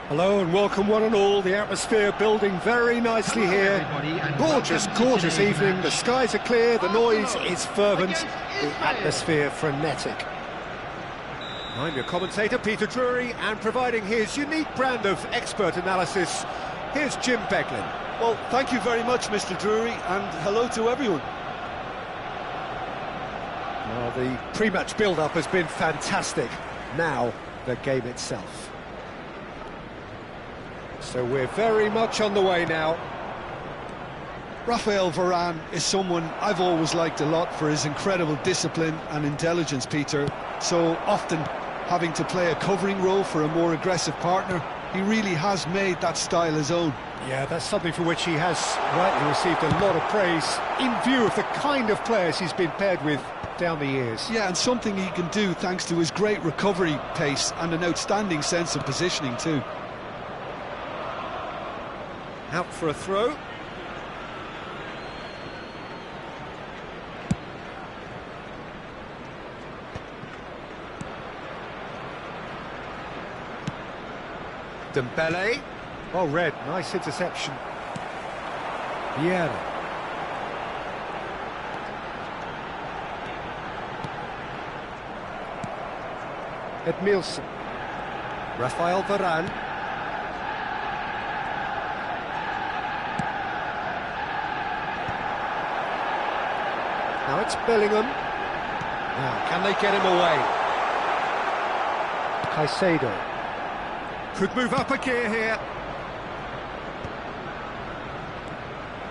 Hello and welcome one and all. The atmosphere building very nicely here. Gorgeous, gorgeous evening. The skies are clear, the noise is fervent, the atmosphere frenetic. I'm your commentator, Peter Drury, and providing his unique brand of expert analysis, here's Jim Beglin. Well, thank you very much, Mr. Drury, and hello to everyone. Well, the pre-match build-up has been fantastic. Now, the game itself. So we're very much on the way now. Raphael Varane is someone I've always liked a lot for his incredible discipline and intelligence, Peter. So often having to play a covering role for a more aggressive partner, he really has made that style his own. Yeah, that's something for which he has rightly received a lot of praise in view of the kind of players he's been paired with down the years. Yeah, and something he can do thanks to his great recovery pace and an outstanding sense of positioning too. Out for a throw. Dembele. Well read, nice interception. Vieira. Edmilson. Raphael Varane. Now it's Bellingham. Now, can they get him away? Caicedo. Could move up a gear here.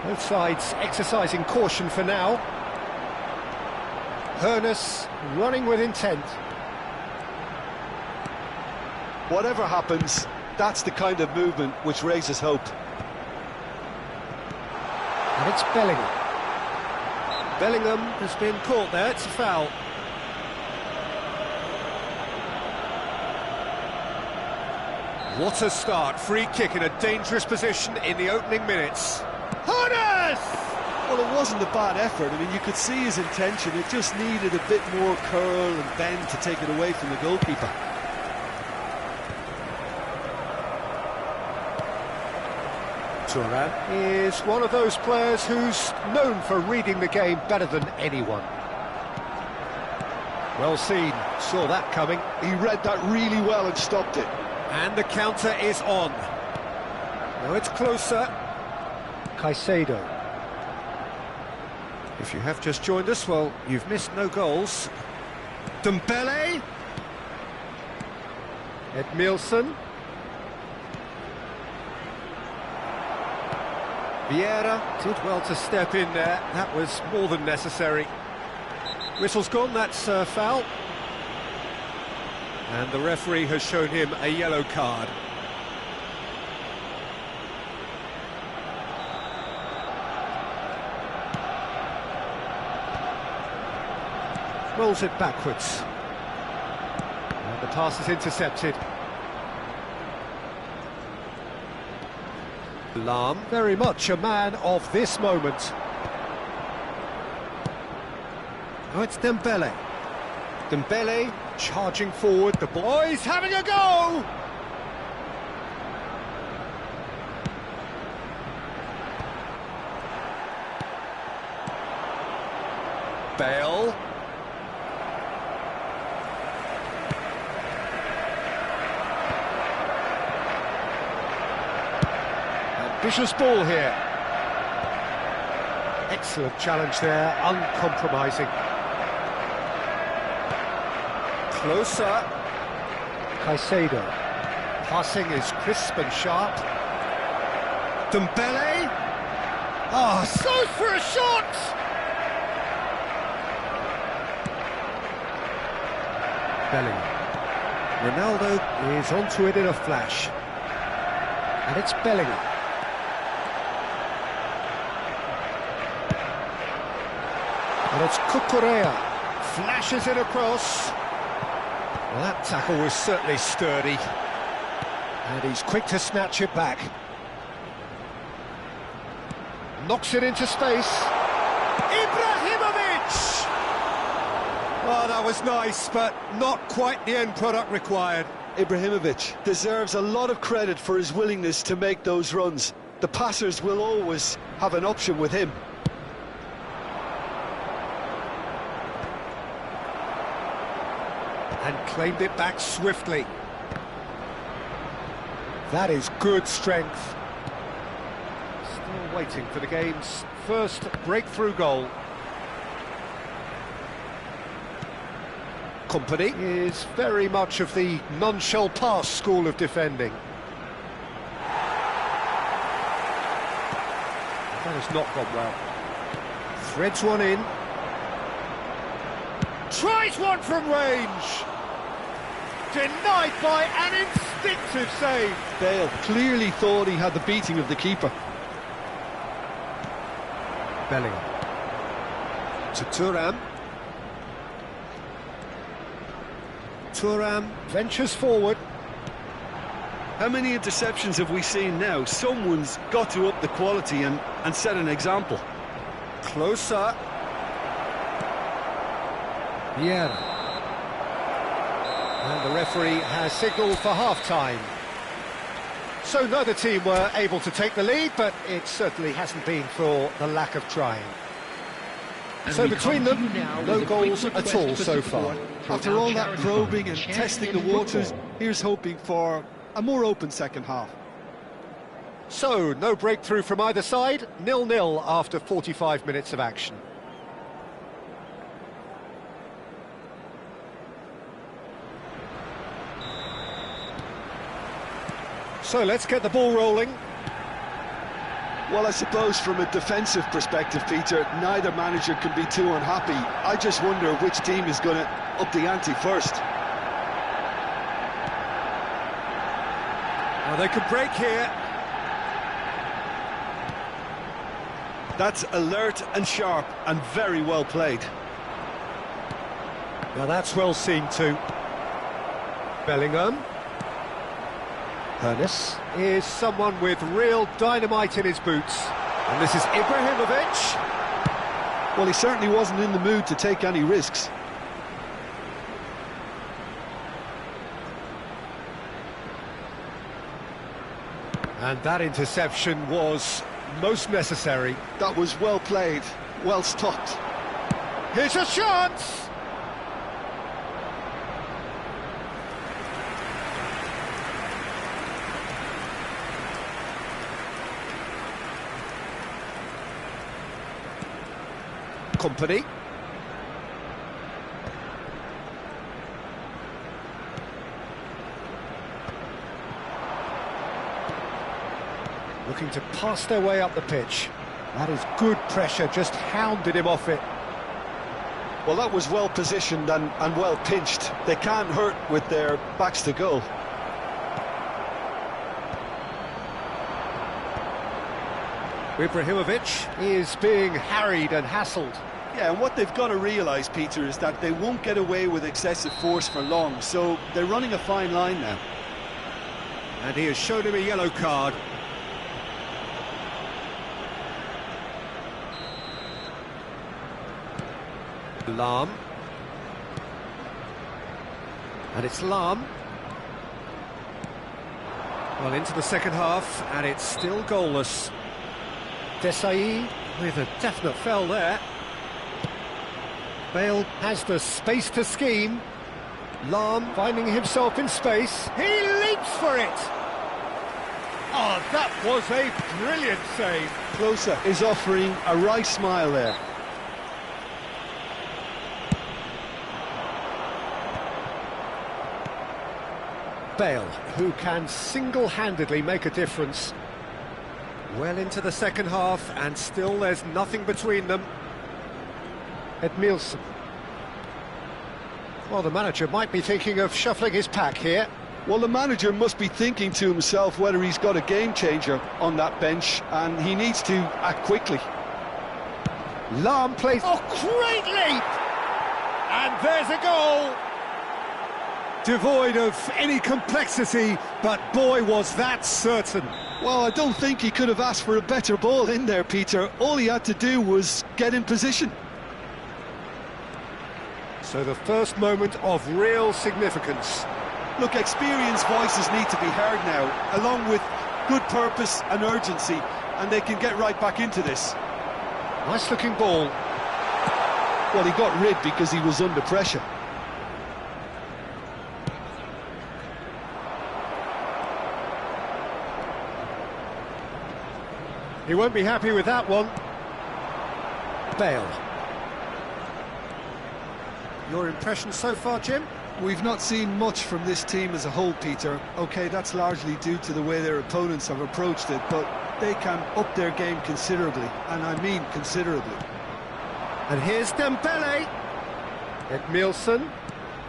Both sides exercising caution for now. Hoeneß running with intent. Whatever happens, that's the kind of movement which raises hope. And it's Bellingham. Bellingham has been caught there, it's a foul. What a start, free kick in a dangerous position in the opening minutes. Hoeneß! Well, it wasn't a bad effort. I mean, you could see his intention. It just needed a bit more curl and bend to take it away from the goalkeeper. Thuram is one of those players who's known for reading the game better than anyone. Well seen, saw that coming. He read that really well and stopped it. And the counter is on. Now it's closer. Caicedo. If you have just joined us, well, you've missed no goals. Dembele. Edmilson. Vieira did well to step in there. That was more than necessary. Whistle's gone, that's a foul. And the referee has shown him a yellow card. Rolls it backwards. And the pass is intercepted. Lam, very much a man of this moment. Oh, it's Dembele. Dembele charging forward, the boys having a go! Bale. Ambitious ball here. Excellent challenge there, uncompromising. Closer. Caicedo. Passing is crisp and sharp. Dembele. Oh, goes for a shot! Bellingham. Ronaldo is onto it in a flash. And it's Bellingham. And it's Cucurella. Flashes it across. Well, that tackle was certainly sturdy. And he's quick to snatch it back. Knocks it into space. Ibrahimovic! Oh, that was nice, but not quite the end product required. Ibrahimovic deserves a lot of credit for his willingness to make those runs. The passers will always have an option with him. And claimed it back swiftly. That is good strength. Still waiting for the game's first breakthrough goal. Company is very much of the none-shall pass school of defending. That has not gone well. Threads one in. Tries one from range. Denied by an instinctive save. Bale clearly thought he had the beating of the keeper. Bellingham. To Thuram. Thuram ventures forward. How many interceptions have we seen now? Someone's got to up the quality and set an example. Closer. Vieira. And the referee has signalled for half-time. So neither team were able to take the lead, but it certainly hasn't been for the lack of trying. So between them, no goals at all so far. After all that probing and testing the waters, here's hoping for a more open second half. So, no breakthrough from either side, 0-0 after 45 minutes of action. So let's get the ball rolling. Well, I suppose from a defensive perspective, Peter, neither manager can be too unhappy. I just wonder which team is going to up the ante first. Well, they could break here. That's alert and sharp and very well played. Now that's well seen too. Bellingham. Ernest is someone with real dynamite in his boots. And this is Ibrahimovic. Well, he certainly wasn't in the mood to take any risks. And that interception was most necessary. That was well played, well stopped. Here's a chance! Company. Looking to pass their way up the pitch. That is good pressure, just hounded him off it. Well, that was well positioned and well pinched. They can't hurt with their backs to goal. Ibrahimovic is being harried and hassled. Yeah, and what they've got to realise, Peter, is that they won't get away with excessive force for long, so they're running a fine line now. And he has shown him a yellow card. Lam. And it's Lam. Well, into the second half, and it's still goalless. Desai with a definite foul there. Bale has the space to scheme. Lam finding himself in space. He leaps for it! Oh, that was a brilliant save. Closer is offering a wry smile there. Bale, who can single-handedly make a difference. Well into the second half, and still there's nothing between them. Edmilson. Well, the manager might be thinking of shuffling his pack here. Well, the manager must be thinking to himself whether he's got a game-changer on that bench, and he needs to act quickly. Lam plays... Oh, great leap! And there's a goal! Devoid of any complexity, but boy, was that certain. Well, I don't think he could have asked for a better ball in there, Peter. All he had to do was get in position. So the first moment of real significance. Look, experienced voices need to be heard now, along with good purpose and urgency, and they can get right back into this. Nice looking ball. Well, he got rid because he was under pressure. He won't be happy with that one. Bale. Your impression so far, Jim? We've not seen much from this team as a whole, Peter. OK, that's largely due to the way their opponents have approached it, but they can up their game considerably, and I mean considerably. And here's Dembele. Edmilson.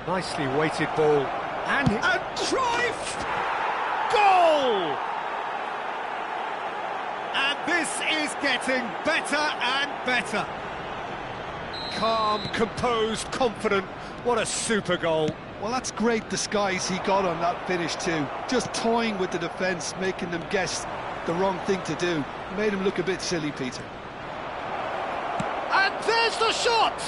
Nicely weighted ball. And Cruyff! Goal! And this is getting better and better. Calm, composed, confident. What a super goal. Well, that's great disguise he got on that finish too. Just toying with the defence, making them guess the wrong thing to do. Made him look a bit silly, Peter. And there's the shot!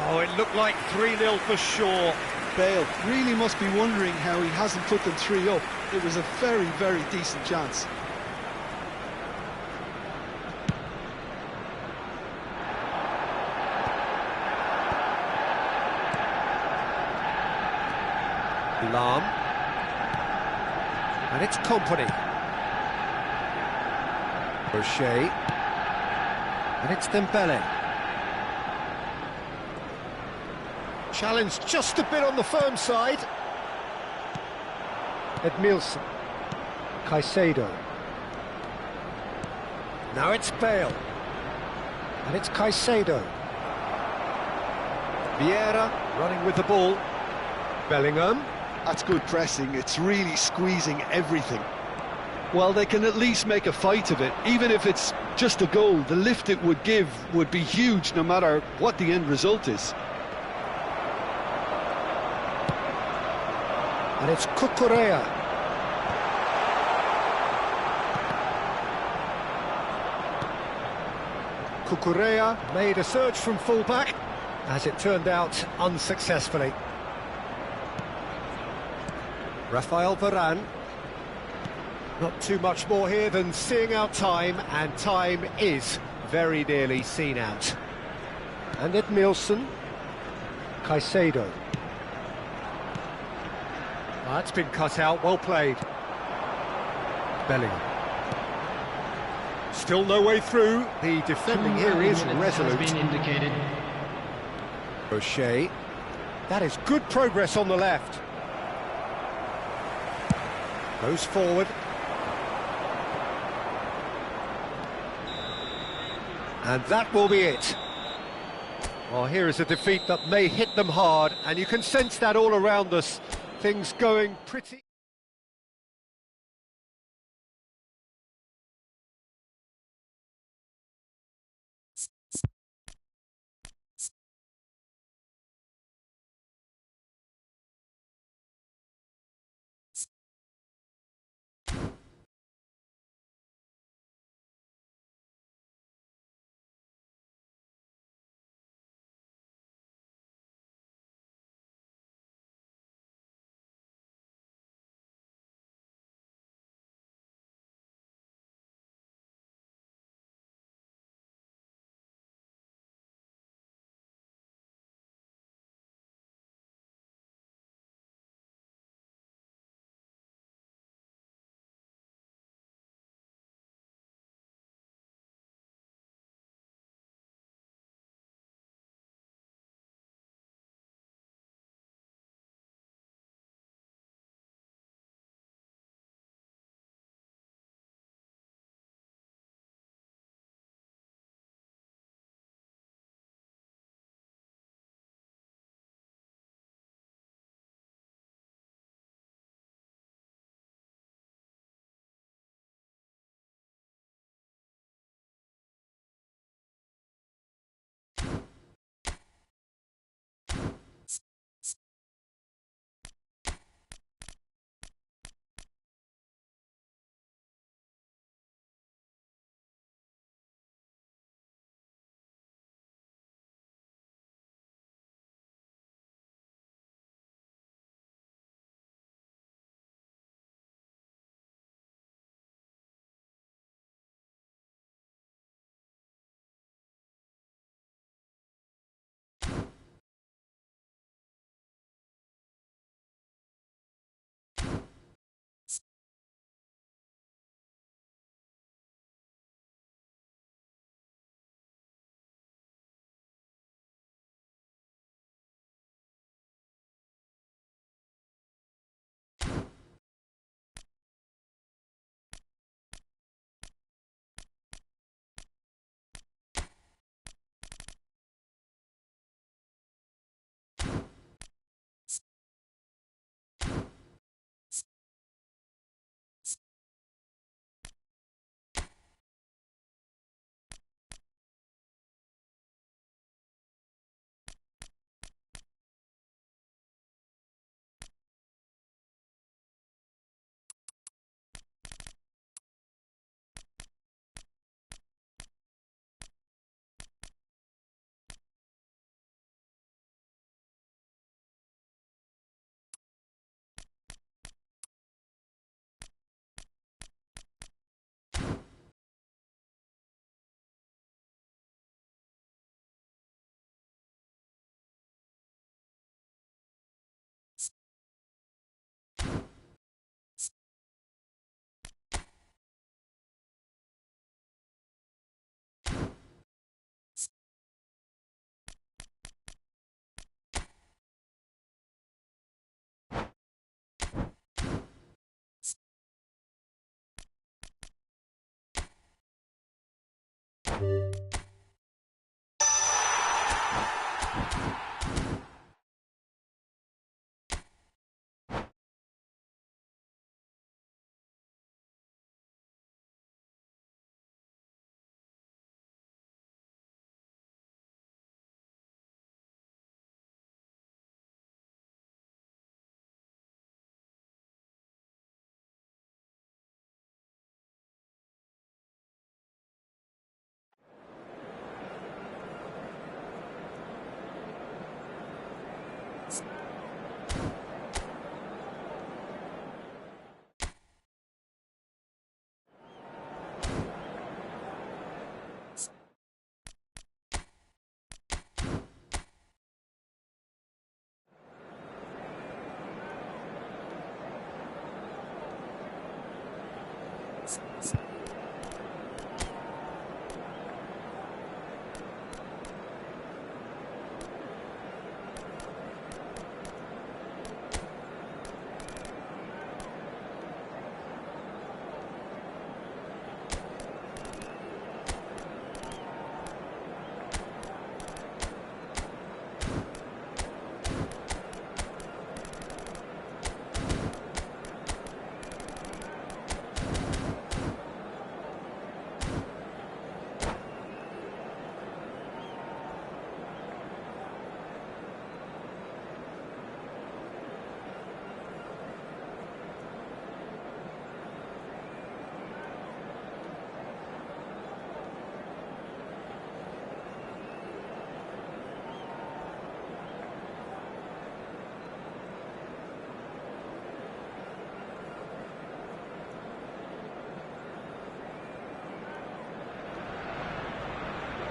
Oh, it looked like 3-0 for sure. Bale really must be wondering how he hasn't put them 3 up. It was a very, very decent chance. Lam. And it's Company. O'Shea. And it's Dembele. Challenge just a bit on the firm side. Edmilson. Caicedo. Now it's Bale. And it's Caicedo. Vieira running with the ball. Bellingham. That's good pressing, it's really squeezing everything. Well, they can at least make a fight of it, even if it's just a goal. The lift it would give would be huge no matter what the end result is. And it's Cucurella. Cucurella made a surge from full-back, as it turned out unsuccessfully. Rafael Varane. Not too much more here than seeing out time, and time is very nearly seen out. And Edmilson. Caicedo. That's been cut out, well played. Bellingham. Still no way through. The defending here is resolute. Has been indicated. O'Shea. That is good progress on the left. Goes forward. And that will be it. Well, here is a defeat that may hit them hard, and you can sense that all around us. Things going pretty...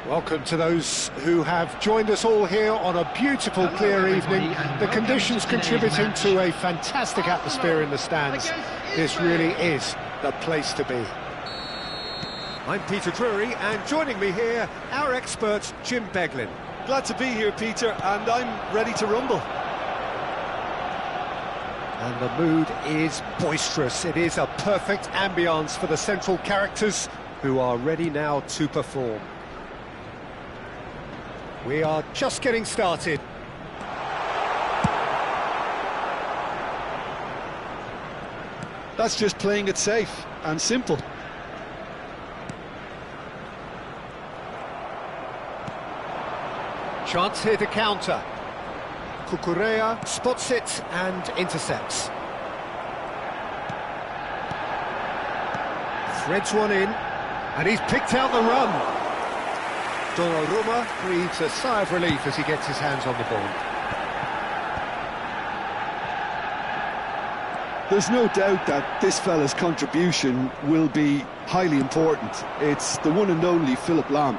Welcome to those who have joined us all here on a beautiful, clear evening. The conditions contributing to a fantastic atmosphere in the stands. This really is the place to be. I'm Peter Drury, and joining me here, our expert, Jim Beglin. Glad to be here, Peter, and I'm ready to rumble. And the mood is boisterous. It is a perfect ambience for the central characters who are ready now to perform. We are just getting started. That's just playing it safe and simple. Chance here to counter. Cucurella spots it and intercepts. Threads one in, and he's picked out the run. Donnarumma breathes a sigh of relief as he gets his hands on the ball. There's no doubt that this fella's contribution will be highly important. It's the one and only Philipp Lahm.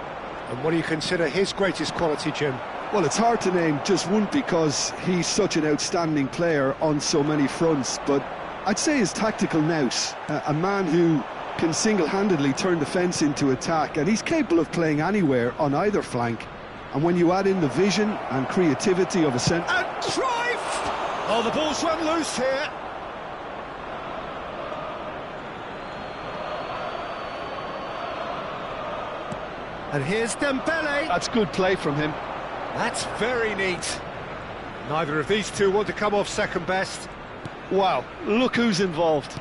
And what do you consider his greatest quality, Jim? Well, it's hard to name just one because he's such an outstanding player on so many fronts, but I'd say his tactical nous, a man who can single-handedly turn defence into attack, and he's capable of playing anywhere on either flank. And when you add in the vision and creativity of a centre... And drive! Oh, the ball's run loose here. And here's Dembele. That's good play from him. That's very neat. Neither of these two want to come off second best. Wow, look who's involved.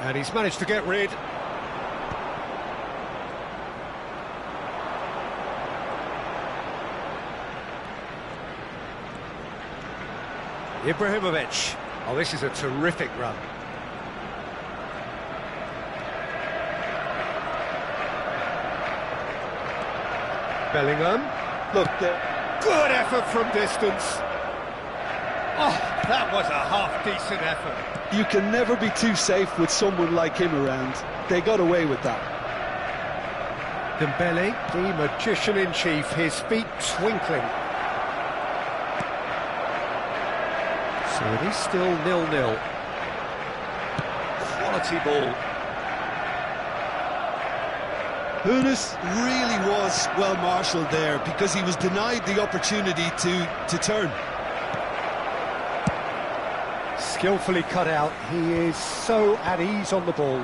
And he's managed to get rid. Ibrahimovic. Oh, this is a terrific run. Bellingham. Look there. Good effort from distance. Oh, that was a half-decent effort. You can never be too safe with someone like him around. They got away with that. Dembele, the magician-in-chief, his feet twinkling. So it is still 0-0. Quality ball. Hoeneß really was well marshalled there because he was denied the opportunity to turn. Skillfully cut out, he is so at ease on the ball.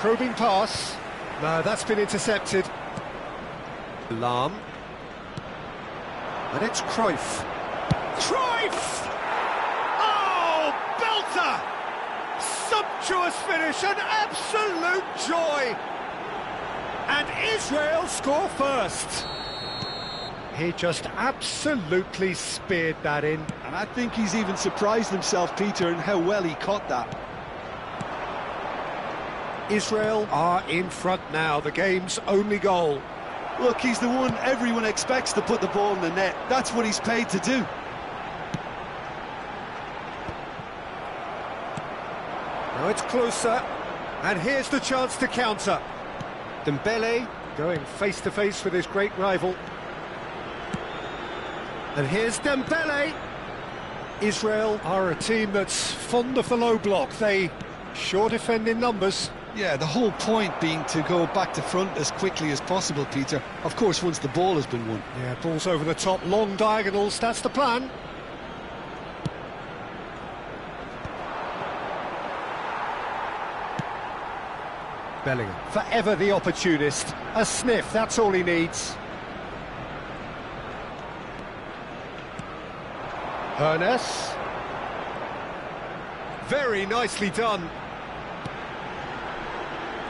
Probing pass. No, that's been intercepted. Lam. And it's Cruyff. Cruyff! Oh, belter! Sumptuous finish, an absolute joy! And Israel score first. He just absolutely speared that in. And I think he's even surprised himself, Peter, in how well he caught that. Israel are in front now, the game's only goal. Look, he's the one everyone expects to put the ball in the net. That's what he's paid to do. Now it's closer, and here's the chance to counter. Dembele going face-to-face with his great rival. And here's Dembele. Israel are a team that's fond of the low block. They sure defend in numbers. Yeah, the whole point being to go back to front as quickly as possible, Peter. Of course, once the ball has been won. Yeah, ball's over the top, long diagonals, that's the plan. Bellingham, forever the opportunist. A sniff, that's all he needs. Ernest. Very nicely done.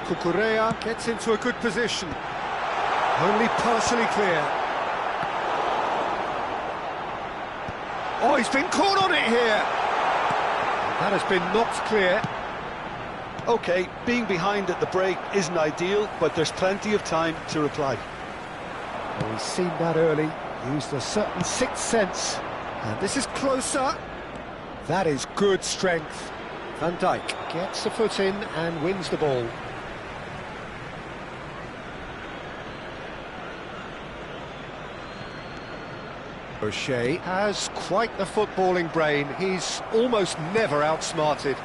Cucurella gets into a good position. Only partially clear. Oh, he's been caught on it here. That has been knocked clear. OK, being behind at the break isn't ideal, but there's plenty of time to reply. Well, he's seen that early, used a certain sixth sense. And this is closer. That is good strength. Van Dijk gets the foot in and wins the ball. O'Shea has quite the footballing brain. He's almost never outsmarted.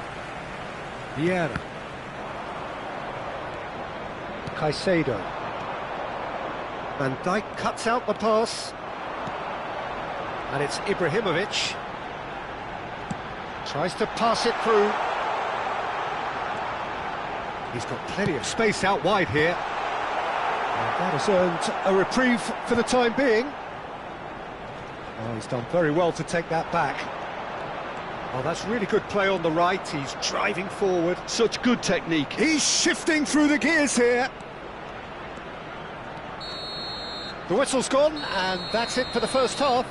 Vieira. Caicedo. Van Dijk cuts out the pass. And it's Ibrahimovic. Tries to pass it through. He's got plenty of space out wide here. And that has earned a reprieve for the time being. Oh, he's done very well to take that back. Oh, that's really good play on the right. He's driving forward. Such good technique. He's shifting through the gears here. The whistle's gone, and that's it for the first half.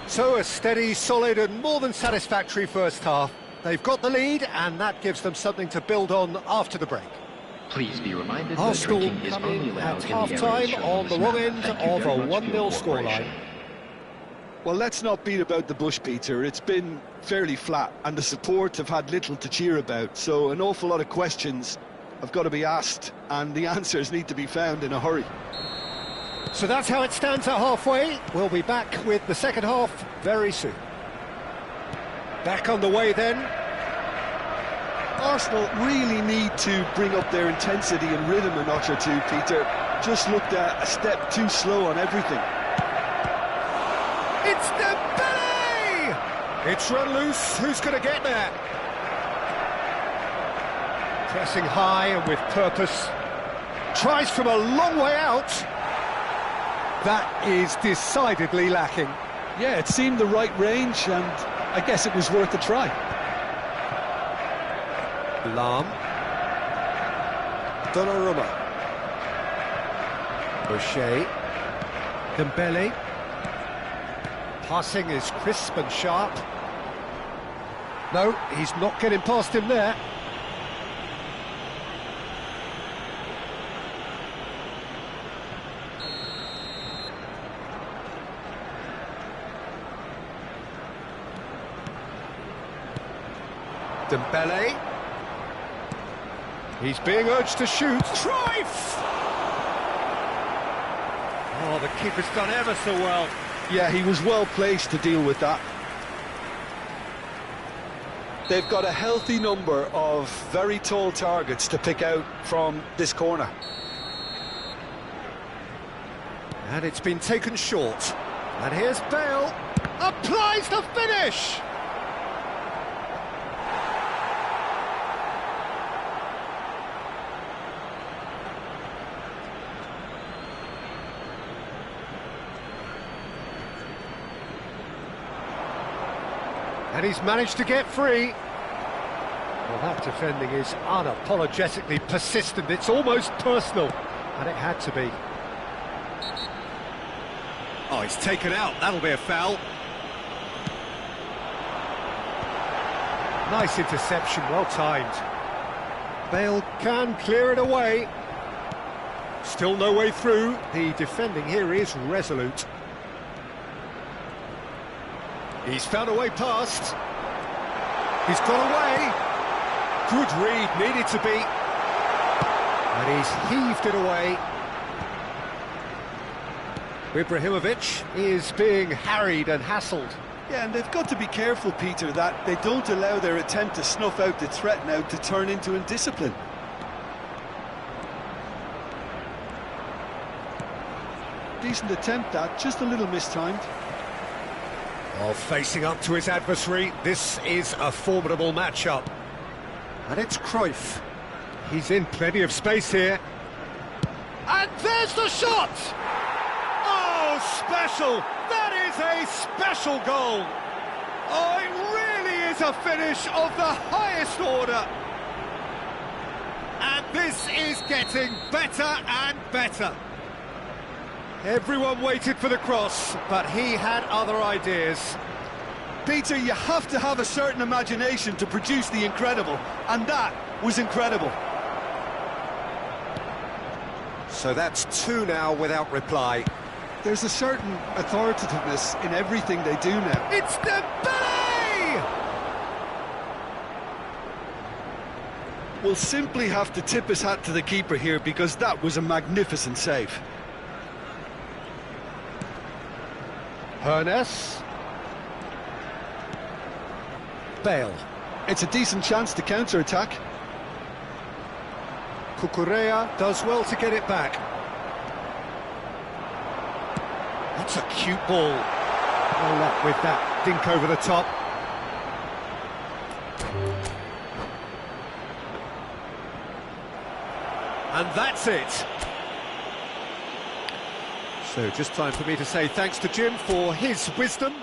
So a steady, solid and more than satisfactory first half. They've got the lead, and that gives them something to build on after the break. Please be reminded Arsenal that drinking is come only in allowed at in the areas half-time shown on the this wrong map. end Thank you of a very much for 1-0 your scoreline. cooperation. Well, let's not beat about the bush, Peter. It's been fairly flat, and the support have had little to cheer about. So an awful lot of questions have got to be asked, and the answers need to be found in a hurry. So that's how it stands at halfway. We'll be back with the second half very soon. Back on the way then. Arsenal really need to bring up their intensity and rhythm a notch or two, Peter. Just looked a step too slow on everything. It's Dembele! It's run loose. Who's going to get there? Pressing high and with purpose. Tries from a long way out. That is decidedly lacking. Yeah, it seemed the right range, and I guess it was worth a try. Lam. Donnarumma. O'Shea. Dembele. Passing is crisp and sharp. No, he's not getting past him there. Dembele. He's being urged to shoot. Cruyff! Oh, the keeper's done ever so well. Yeah, he was well placed to deal with that. They've got a healthy number of very tall targets to pick out from this corner. And it's been taken short. And here's Bale. Applies the finish! And he's managed to get free. Well, that defending is unapologetically persistent. It's almost personal, and it had to be. Oh, he's taken out. That'll be a foul. Nice interception, well timed. Bale can clear it away. Still no way through. The defending here is resolute. He's found a way past. He's got away. Good read, needed to be. And he's heaved it away. Ibrahimovic is being harried and hassled. Yeah, and they've got to be careful, Peter, that they don't allow their attempt to snuff out the threat now to turn into indiscipline. Decent attempt, that, just a little mistimed. Well, facing up to his adversary, this is a formidable matchup. And it's Cruyff. He's in plenty of space here. And there's the shot! Oh, special! That is a special goal! Oh, it really is a finish of the highest order! And this is getting better and better. Everyone waited for the cross, but he had other ideas. Peter, you have to have a certain imagination to produce the incredible, and that was incredible. So that's two now without reply. There's a certain authoritativeness in everything they do now. It's Dembele! We'll simply have to tip his hat to the keeper here, because that was a magnificent save. Hernes. Bale. It's a decent chance to counter-attack. Cucurella does well to get it back. That's a cute ball. No luck with that dink over the top. And that's it. So just time for me to say thanks to Jim for his wisdom.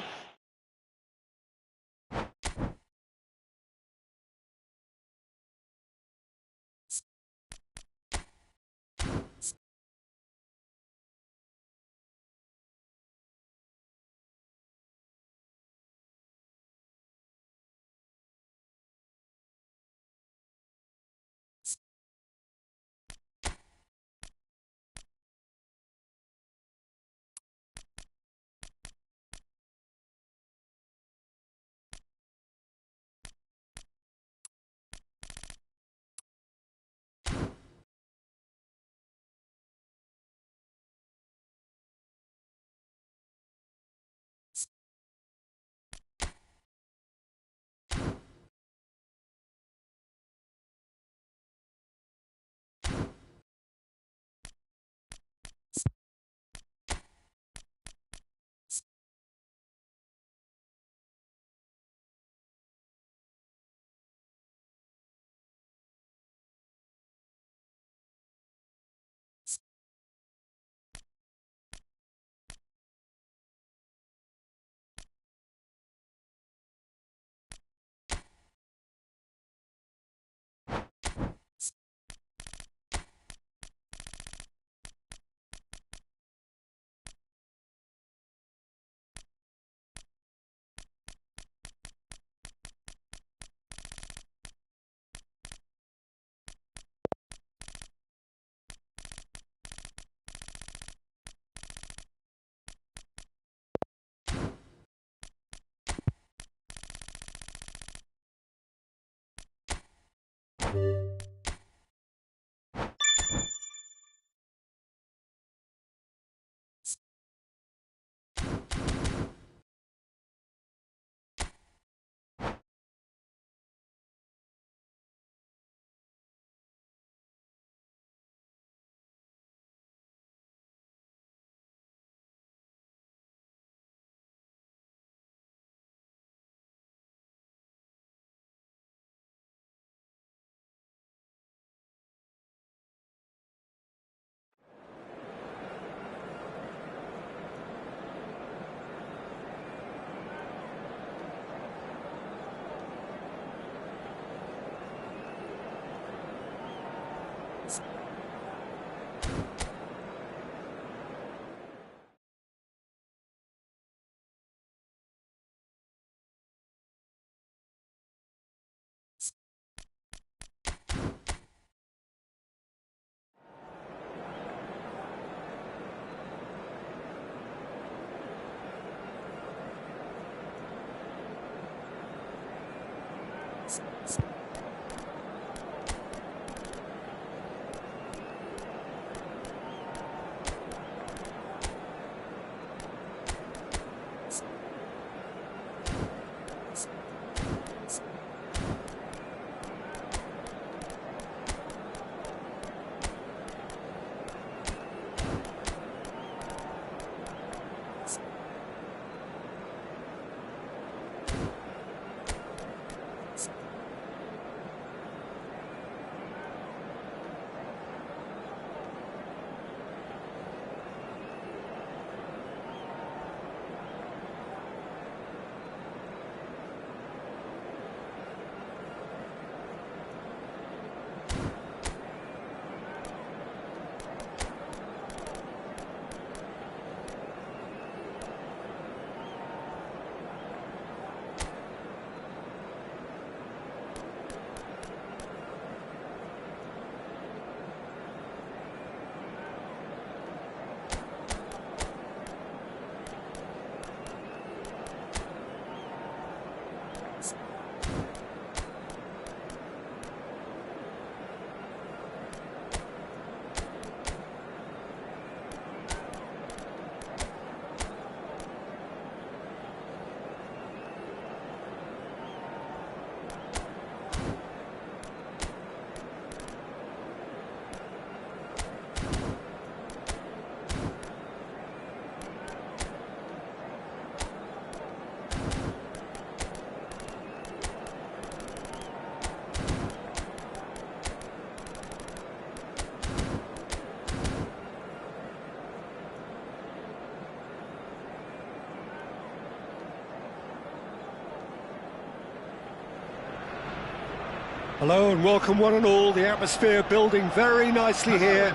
Hello and welcome one and all. The atmosphere building very nicely here.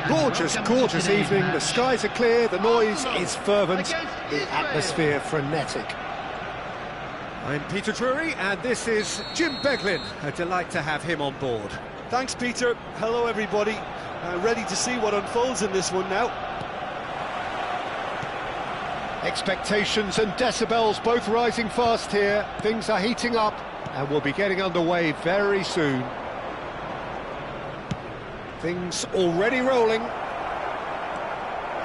Gorgeous, gorgeous evening. The skies are clear, the noise is fervent, the atmosphere frenetic. I'm Peter Drury and this is Jim Beglin. A delight to have him on board. Thanks, Peter. Hello, everybody. Ready to see what unfolds in this one now. Expectations and decibels both rising fast here. Things are heating up and we'll be getting underway very soon. Things already rolling.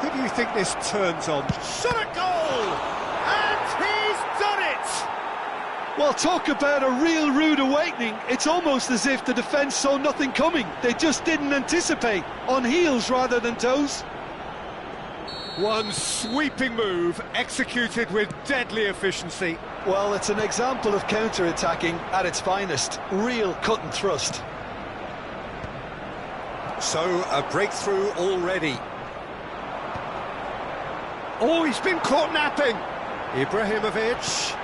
Who do you think this turns on? Shot at goal! And he's done it! Well, talk about a real rude awakening. It's almost as if the defence saw nothing coming. They just didn't anticipate. On heels rather than toes. One sweeping move, executed with deadly efficiency. Well, it's an example of counter-attacking at its finest. Real cut and thrust. So, a breakthrough already. Oh, he's been caught napping! Ibrahimovic.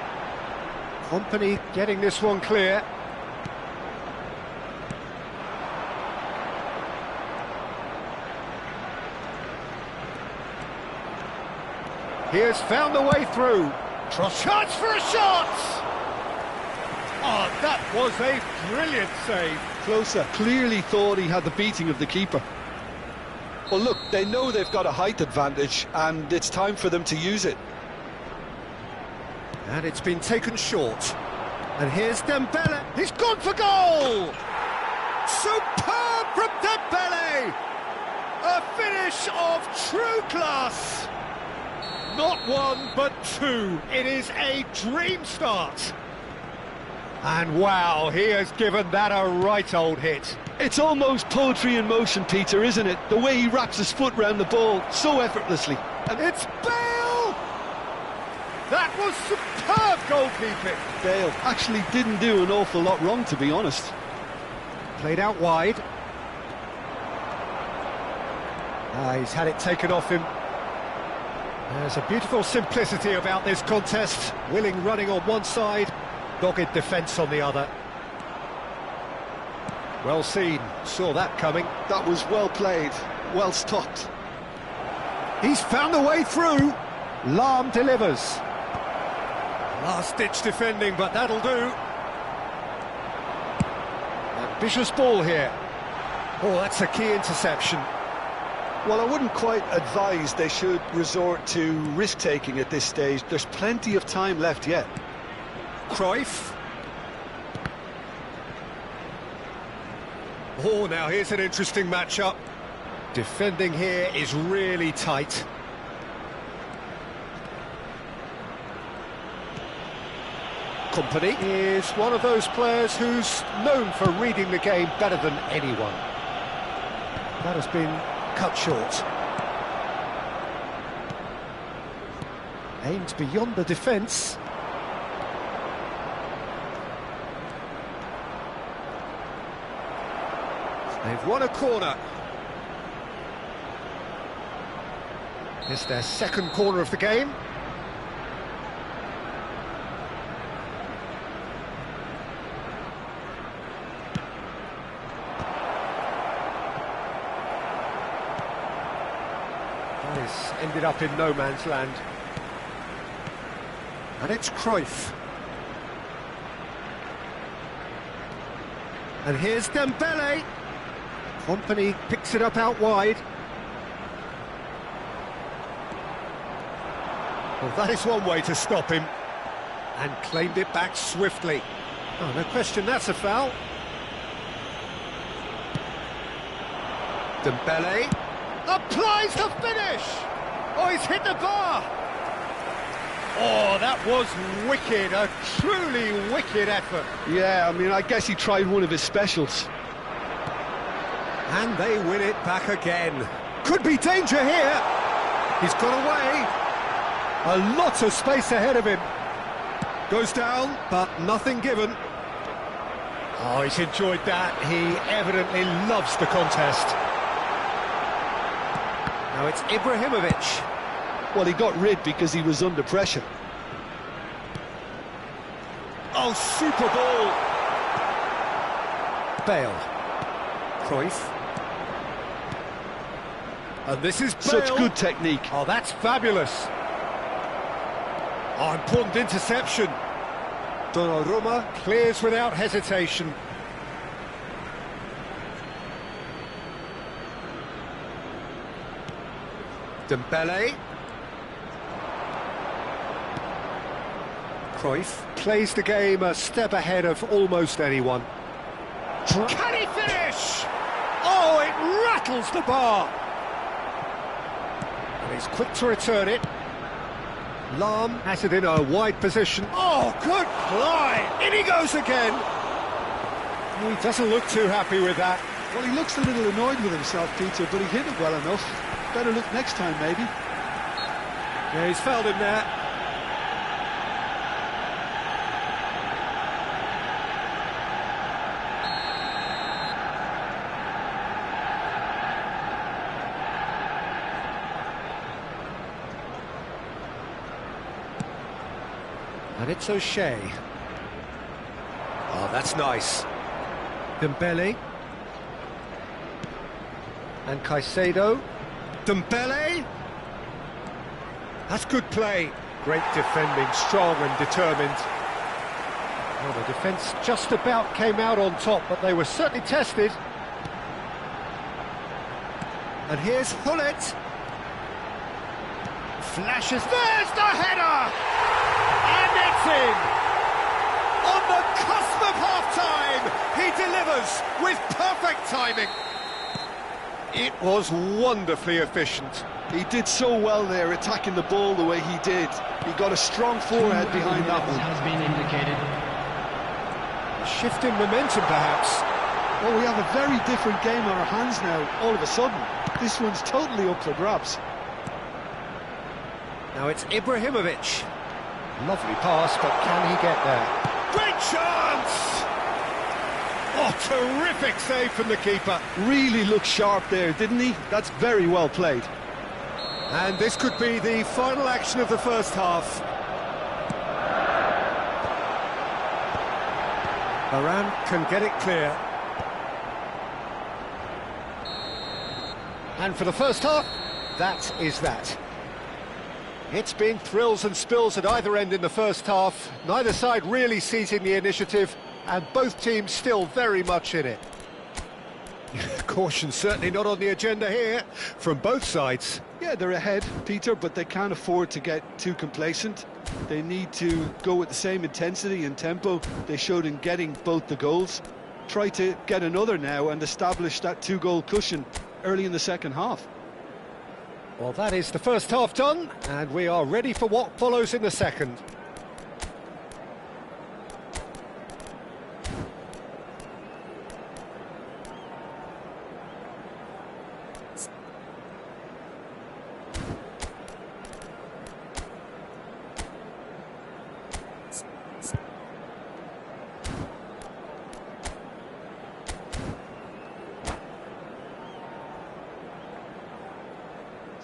Company getting this one clear. He has found the way through. Chance for a shot! Oh, that was a brilliant save. Closer. Clearly thought he had the beating of the keeper. Well, look, they know they've got a height advantage, and it's time for them to use it. And it's been taken short. And here's Dembele. He's gone for goal! Superb from Dembele! A finish of true class! Not one, but two. It is a dream start. And wow, he has given that a right old hit. It's almost poetry in motion, Peter, isn't it? The way he wraps his foot round the ball so effortlessly. And it's Bale! That was superb goalkeeping. Bale actually didn't do an awful lot wrong, to be honest. Played out wide. He's had it taken off him. There's a beautiful simplicity about this contest. Willing running on one side, dogged defence on the other. Well seen, saw that coming. That was well played, well stopped. He's found the way through. Lam delivers. Last-ditch defending, but that'll do. Ambitious ball here. Oh, that's a key interception. Well, I wouldn't quite advise they should resort to risk-taking at this stage. There's plenty of time left yet. Cruyff. Oh, now here's an interesting matchup. Defending here is really tight. Company is one of those players who's known for reading the game better than anyone. That has been cut short. Aimed beyond the defence. They've won a corner. It's their second corner of the game. This ended up in no man's land. And it's Cruyff. And here's Dembele. Company picks it up out wide. Well, that is one way to stop him. And claimed it back swiftly. Oh, no question, that's a foul. Dembele applies the finish! Oh, he's hit the bar! Oh, that was wicked, a truly wicked effort. Yeah, I mean, I guess he tried one of his specials. And they win it back again. Could be danger here. He's got away. A lot of space ahead of him. Goes down, but nothing given. Oh, he's enjoyed that. He evidently loves the contest. Now it's Ibrahimovic. Well, he got rid because he was under pressure. Oh, super ball. Bale. Cruyff. And this is Bale. Such good technique. Oh, that's fabulous. Oh, important interception. Donnarumma clears without hesitation. Dembele. Cruyff plays the game a step ahead of almost anyone. Can he finish? Oh, it rattles the bar. And he's quick to return it. Lam has it in a wide position. Oh, good play! In he goes again. He doesn't look too happy with that. Well, he looks a little annoyed with himself, Peter, but he hit it well enough. Better look next time, maybe. Yeah, he's fouled him there. And it's O'Shea. Oh, that's nice. Dembele. And Caicedo. Dembele. That's good play. Great defending, strong and determined. Well, the defence just about came out on top, but they were certainly tested. And here's Hullet. Flashes. There's the header! And it's in! On the cusp of half-time, he delivers with perfect timing. It was wonderfully efficient. He did so well there, attacking the ball the way he did. He got a strong forehead behind that one. Has been indicated. A shift in momentum, perhaps. Well, we have a very different game on our hands now, all of a sudden. This one's totally up for grabs. Now it's Ibrahimovic. Lovely pass, but can he get there? Great chance! Oh, terrific save from the keeper. Really looked sharp there, didn't he? That's very well played. And this could be the final action of the first half. Varane can get it clear. And for the first half, that is that. It's been thrills and spills at either end in the first half. Neither side really seizing the initiative, and both teams still very much in it. Caution certainly not on the agenda here, from both sides. Yeah, they're ahead, Peter, but they can't afford to get too complacent. They need to go with the same intensity and tempo they showed in getting both the goals. Try to get another now and establish that two-goal cushion early in the second half. Well, that is the first half done, and we are ready for what follows in the second.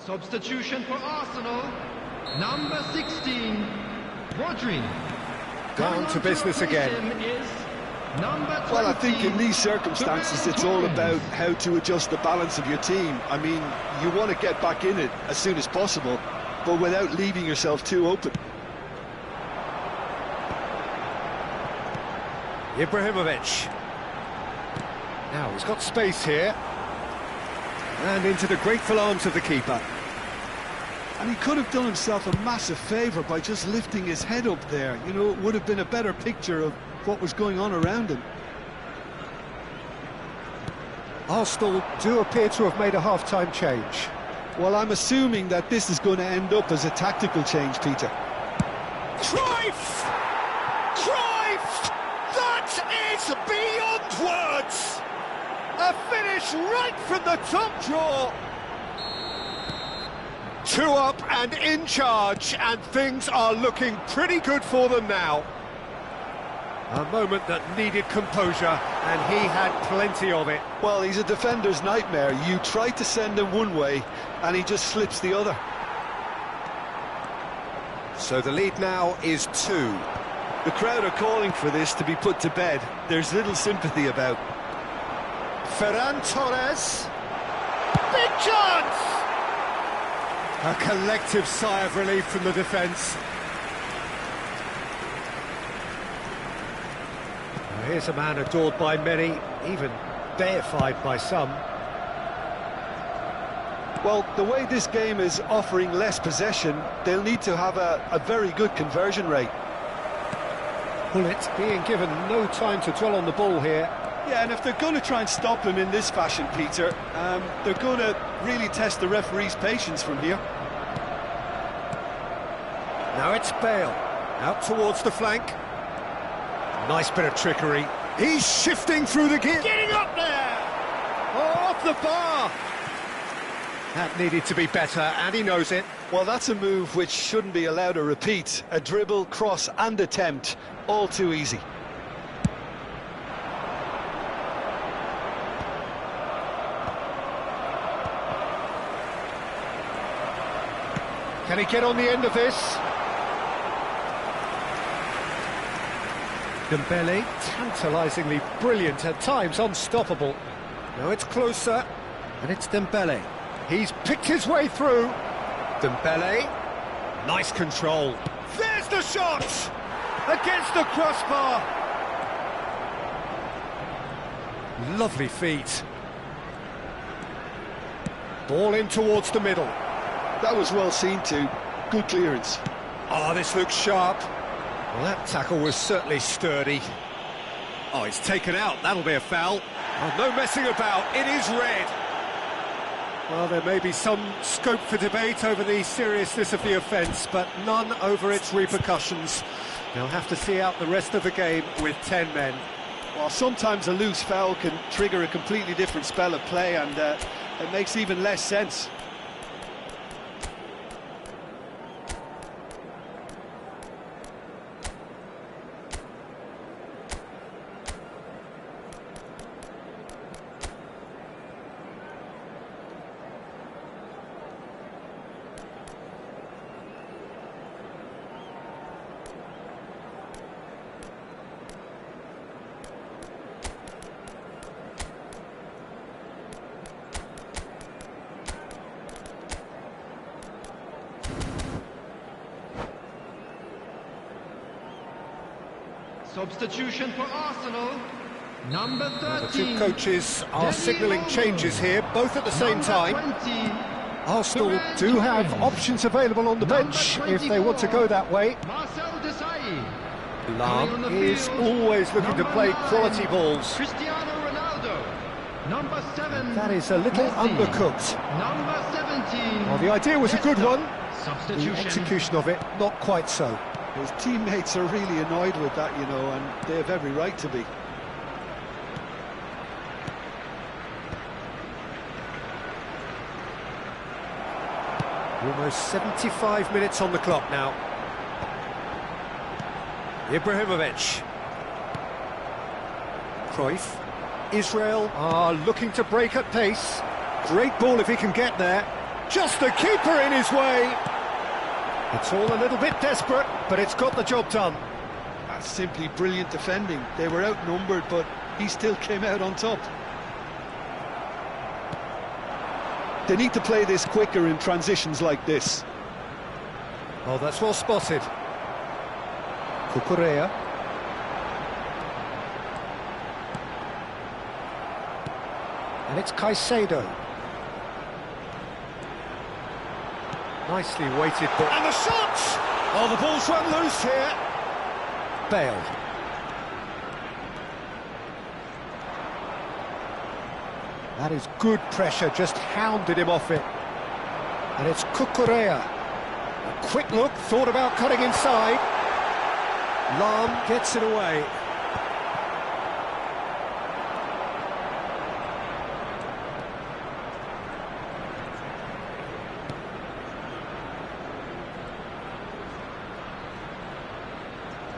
Substitution for Arsenal, number 16, Rodri. Down to business again. Well, I think in these circumstances it's all about how to adjust the balance of your team. I mean, you want to get back in it as soon as possible, but without leaving yourself too open. Ibrahimovic. Now he's got space here. And into the grateful arms of the keeper. And he could have done himself a massive favour by just lifting his head up there. You know, it would have been a better picture of what was going on around him. Arsenal do appear to have made a half-time change. Well, I'm assuming that this is going to end up as a tactical change, Peter. Cruyff! Cruyff! That is beyond words! A finish right from the top drawer! 2 up and in charge, and things are looking pretty good for them now. A moment that needed composure, and he had plenty of it. Well, he's a defender's nightmare. You try to send him one way, and he just slips the other. So the lead now is 2. The crowd are calling for this to be put to bed. There's little sympathy about. Ferran Torres. Big chance! A collective sigh of relief from the defence. Here's a man adored by many, even deified by some. Well, the way this game is offering less possession, they'll need to have a very good conversion rate. Bullet being given no time to dwell on the ball here. Yeah, and if they're going to try and stop him in this fashion, Peter, they're going to really test the referee's patience from here. Now it's Bale, out towards the flank. Nice bit of trickery. He's shifting through the gear. Getting up there! Oh, off the bar! That needed to be better, and he knows it. Well, that's a move which shouldn't be allowed to repeat. A dribble, cross and attempt, all too easy. Can he get on the end of this? Dembele, tantalisingly brilliant, at times unstoppable. Now it's closer, and it's Dembele. He's picked his way through. Dembele, nice control. There's the shot! Against the crossbar! Lovely feet. Ball in towards the middle. That was well seen too. Good clearance. Oh, this looks sharp. Well, that tackle was certainly sturdy. Oh, he's taken out. That'll be a foul. Oh, no messing about. It is red. Well, there may be some scope for debate over the seriousness of the offence, but none over its repercussions. They'll have to see out the rest of the game with 10 men. Well, sometimes a loose foul can trigger a completely different spell of play, and it makes even less sense. Substitution for Arsenal, number 13. The two coaches are signalling changes here, both at the same time. 20, Arsenal do have options available on the bench if they want to go that way. Marcel Desailly. Lam is always looking to play quality balls. Cristiano Ronaldo. Number 7. That is a little Messi. undercooked. Number 17. Well, the idea was a good one. The Substitution. execution of it, not quite so. His teammates are really annoyed with that, you know, and they have every right to be. Almost 75 minutes on the clock now. Ibrahimovic. Cruyff. Israel are looking to break at pace. Great ball if he can get there. Just the keeper in his way. It's all a little bit desperate, but it's got the job done. That's simply brilliant defending. They were outnumbered, but he still came out on top. They need to play this quicker in transitions like this. Oh, that's well spotted. Cucurella. And it's Caicedo. Nicely weighted ball. And the shot! Oh, the ball's run loose here. Bale. That is good pressure, just hounded him off it. And it's Cucurella. A quick look, thought about cutting inside. Lam gets it away.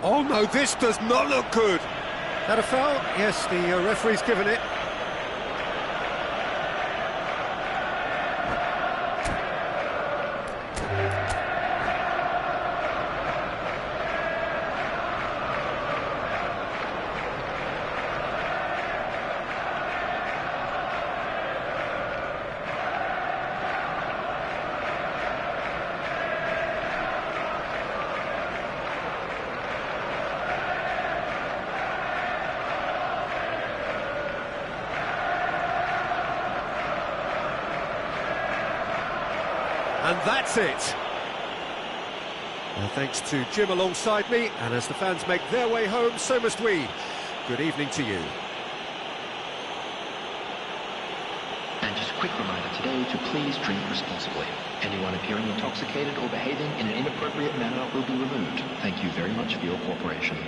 Oh no, this does not look good. That a foul? Yes, the referee's given it. And that's it. Thanks to Jim alongside me, and as the fans make their way home, so must we. Good evening to you. And just a quick reminder today to please drink responsibly. Anyone appearing intoxicated or behaving in an inappropriate manner will be removed. Thank you very much for your cooperation.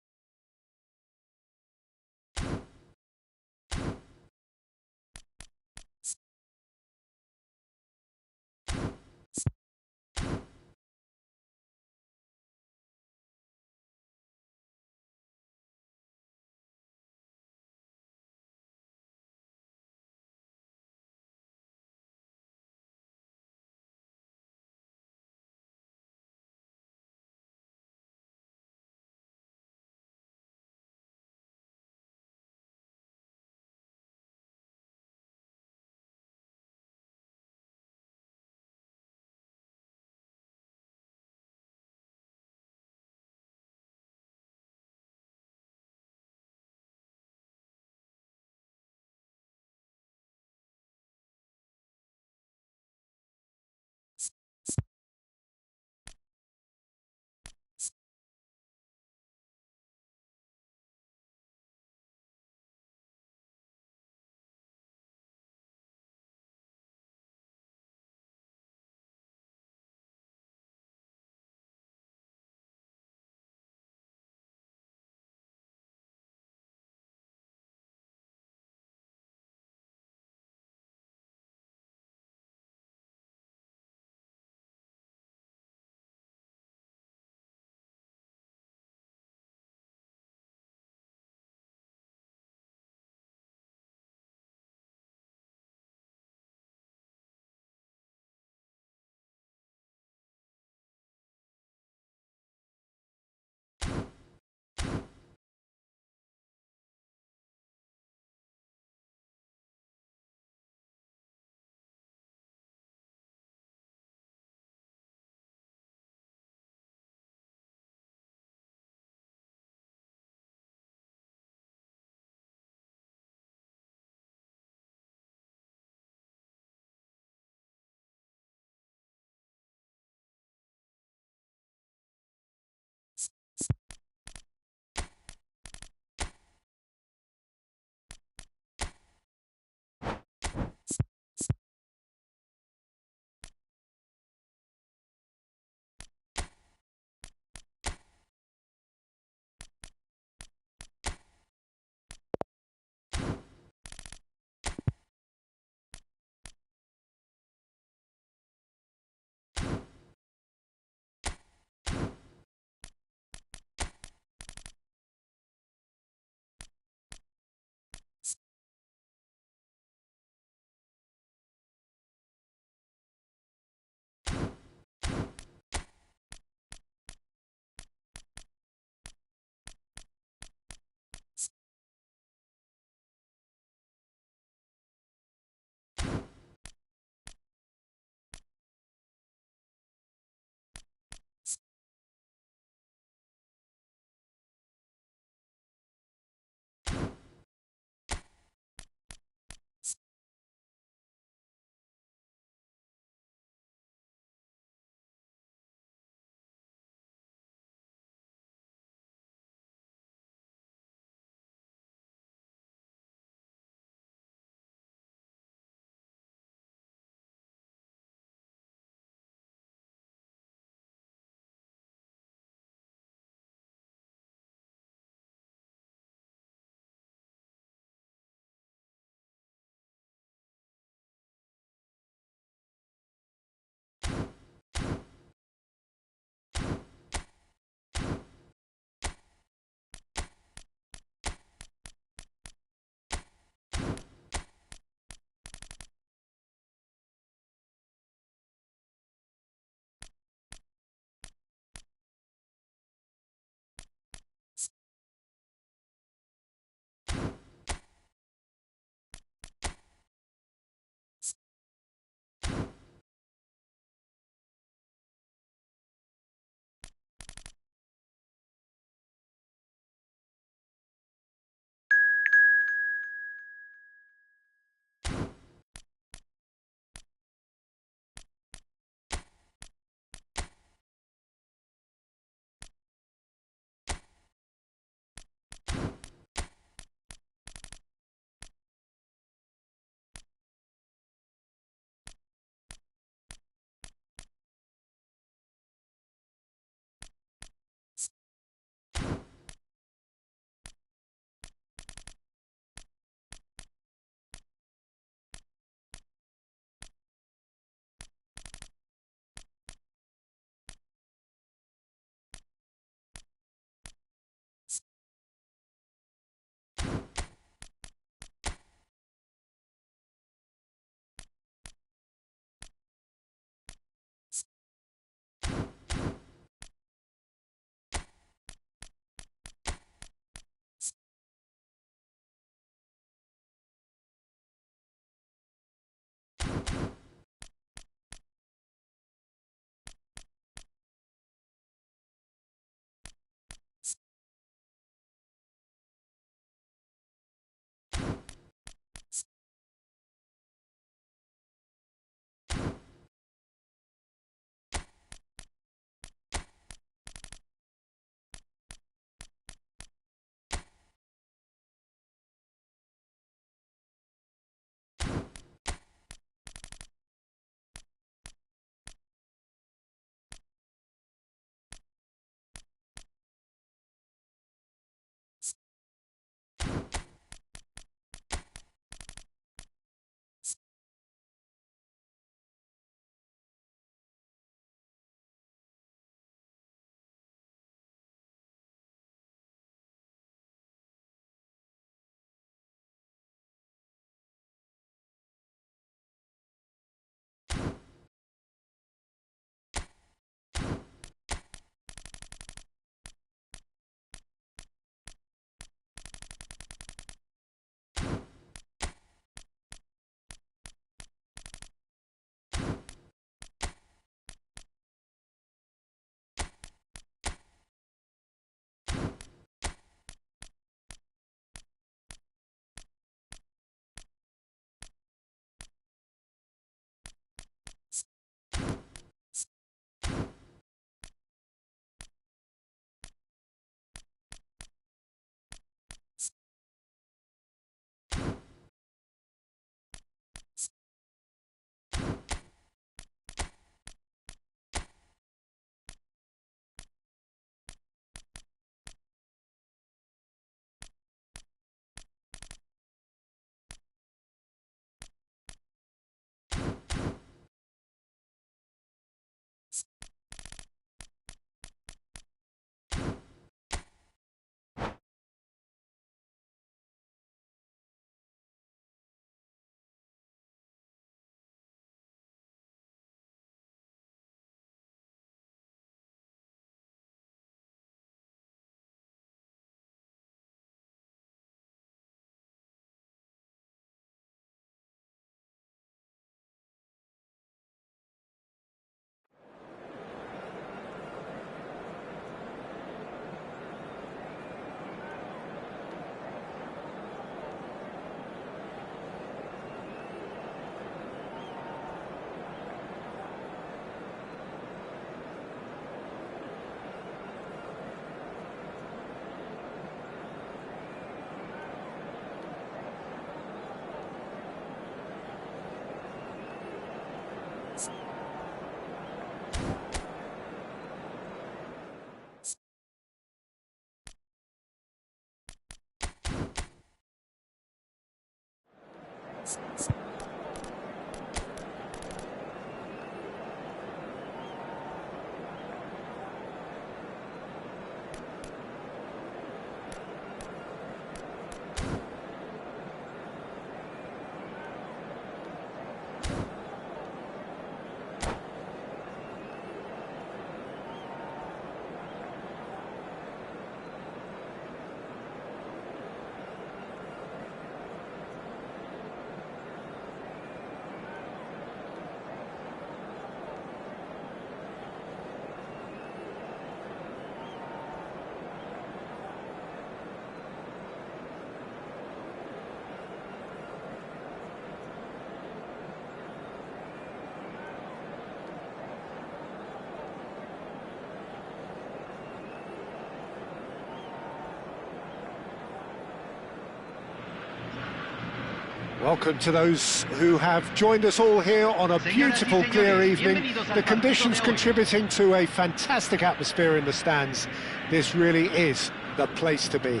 Welcome to those who have joined us all here on a beautiful, clear evening. The conditions contributing to a fantastic atmosphere in the stands. This really is the place to be.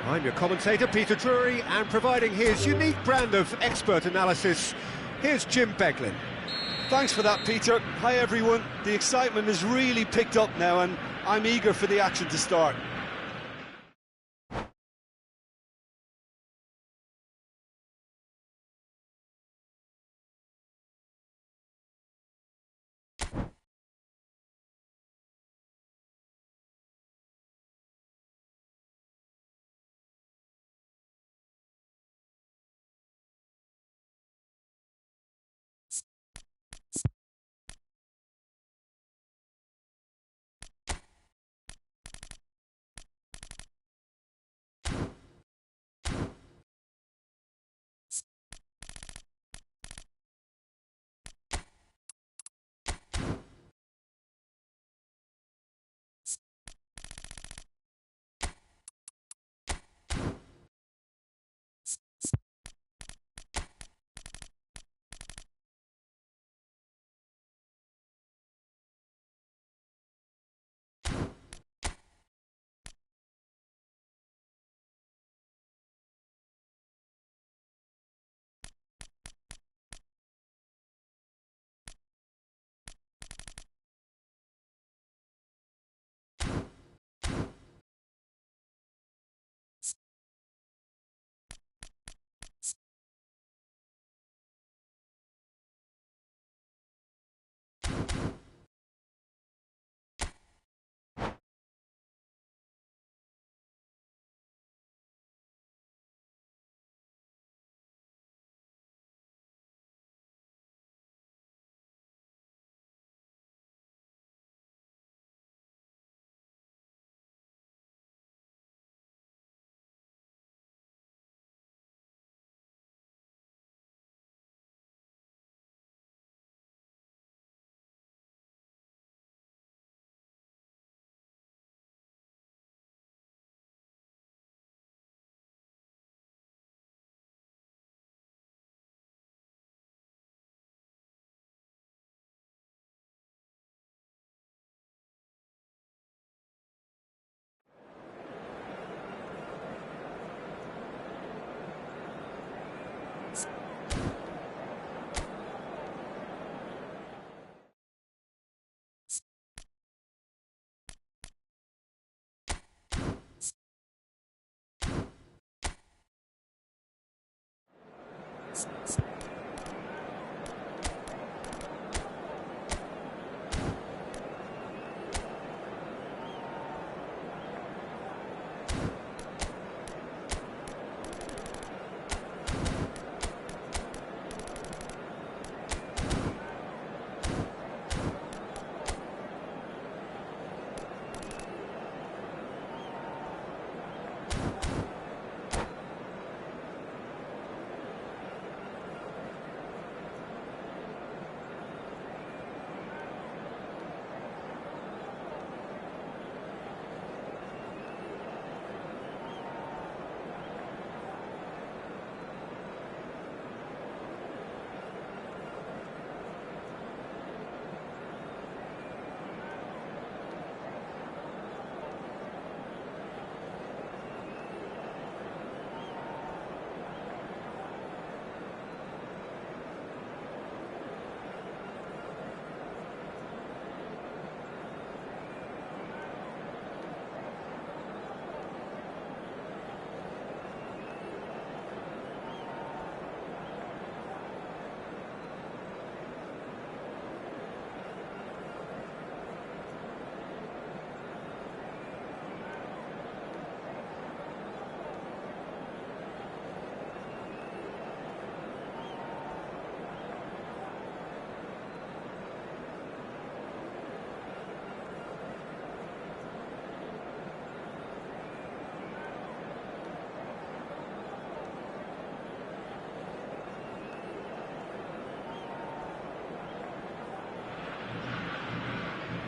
I'm your commentator, Peter Drury, and providing his unique brand of expert analysis, here's Jim Beglin. Thanks for that, Peter. Hi, everyone. The excitement has really picked up now, and I'm eager for the action to start.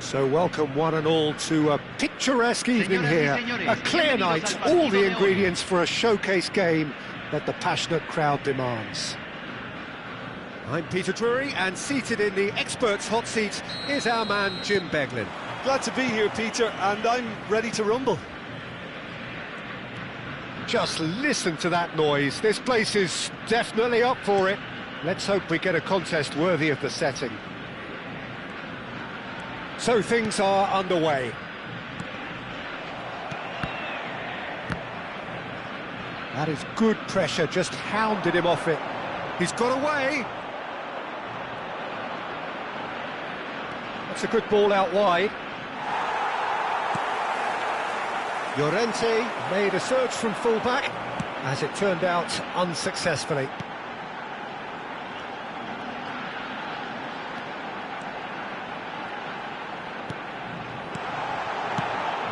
So welcome one and all to a picturesque evening here, a clear night, all the ingredients for a showcase game, that the passionate crowd demands. I'm Peter Drury, and seated in the experts' hot seat is our man Jim Beglin. Glad to be here, Peter, and I'm ready to rumble. Just listen to that noise. This place is definitely up for it. Let's hope we get a contest worthy of the setting. So things are underway. That is good pressure, just hounded him off it. He's got away. That's a good ball out wide. Llorente made a surge from full-back, as it turned out unsuccessfully.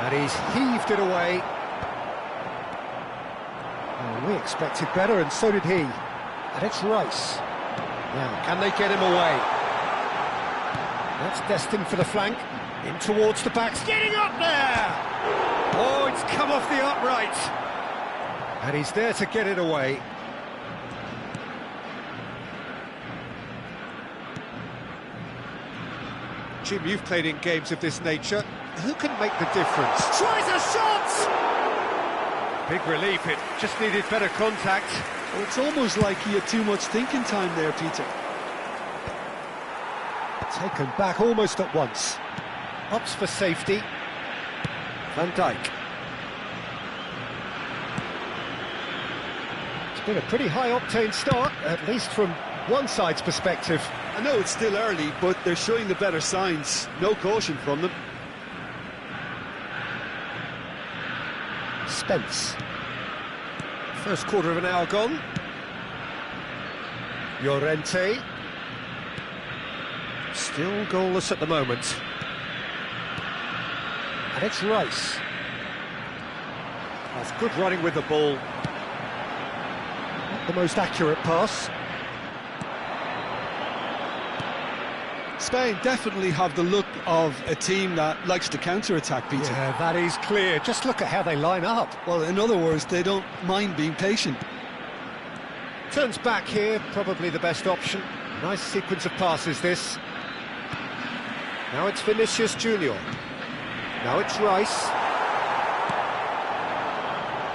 And he's heaved it away. Oh, we expected better, and so did he. And it's Rice. Now, can they get him away? That's destined for the flank. In towards the back, getting up there! Oh, it's come off the upright. And he's there to get it away. Jim, you've played in games of this nature. Who can make the difference? Tries a shot! Big relief, it just needed better contact. Well, it's almost like he had too much thinking time there, Peter. Taken back almost at once. Opts for safety. Van Dijk. It's been a pretty high-octane start, at least from one side's perspective. I know it's still early, but they're showing the better signs. No caution from them. Spence. First quarter of an hour gone. Llorente. Still goalless at the moment. And it's Rice. That's good running with the ball. Not the most accurate pass. Spain definitely have the look of a team that likes to counter-attack, Peter. Yeah, that is clear. Just look at how they line up. Well, in other words, they don't mind being patient. Turns back here, probably the best option. Nice sequence of passes, this. Now it's Vinicius Junior. Now it's Rice.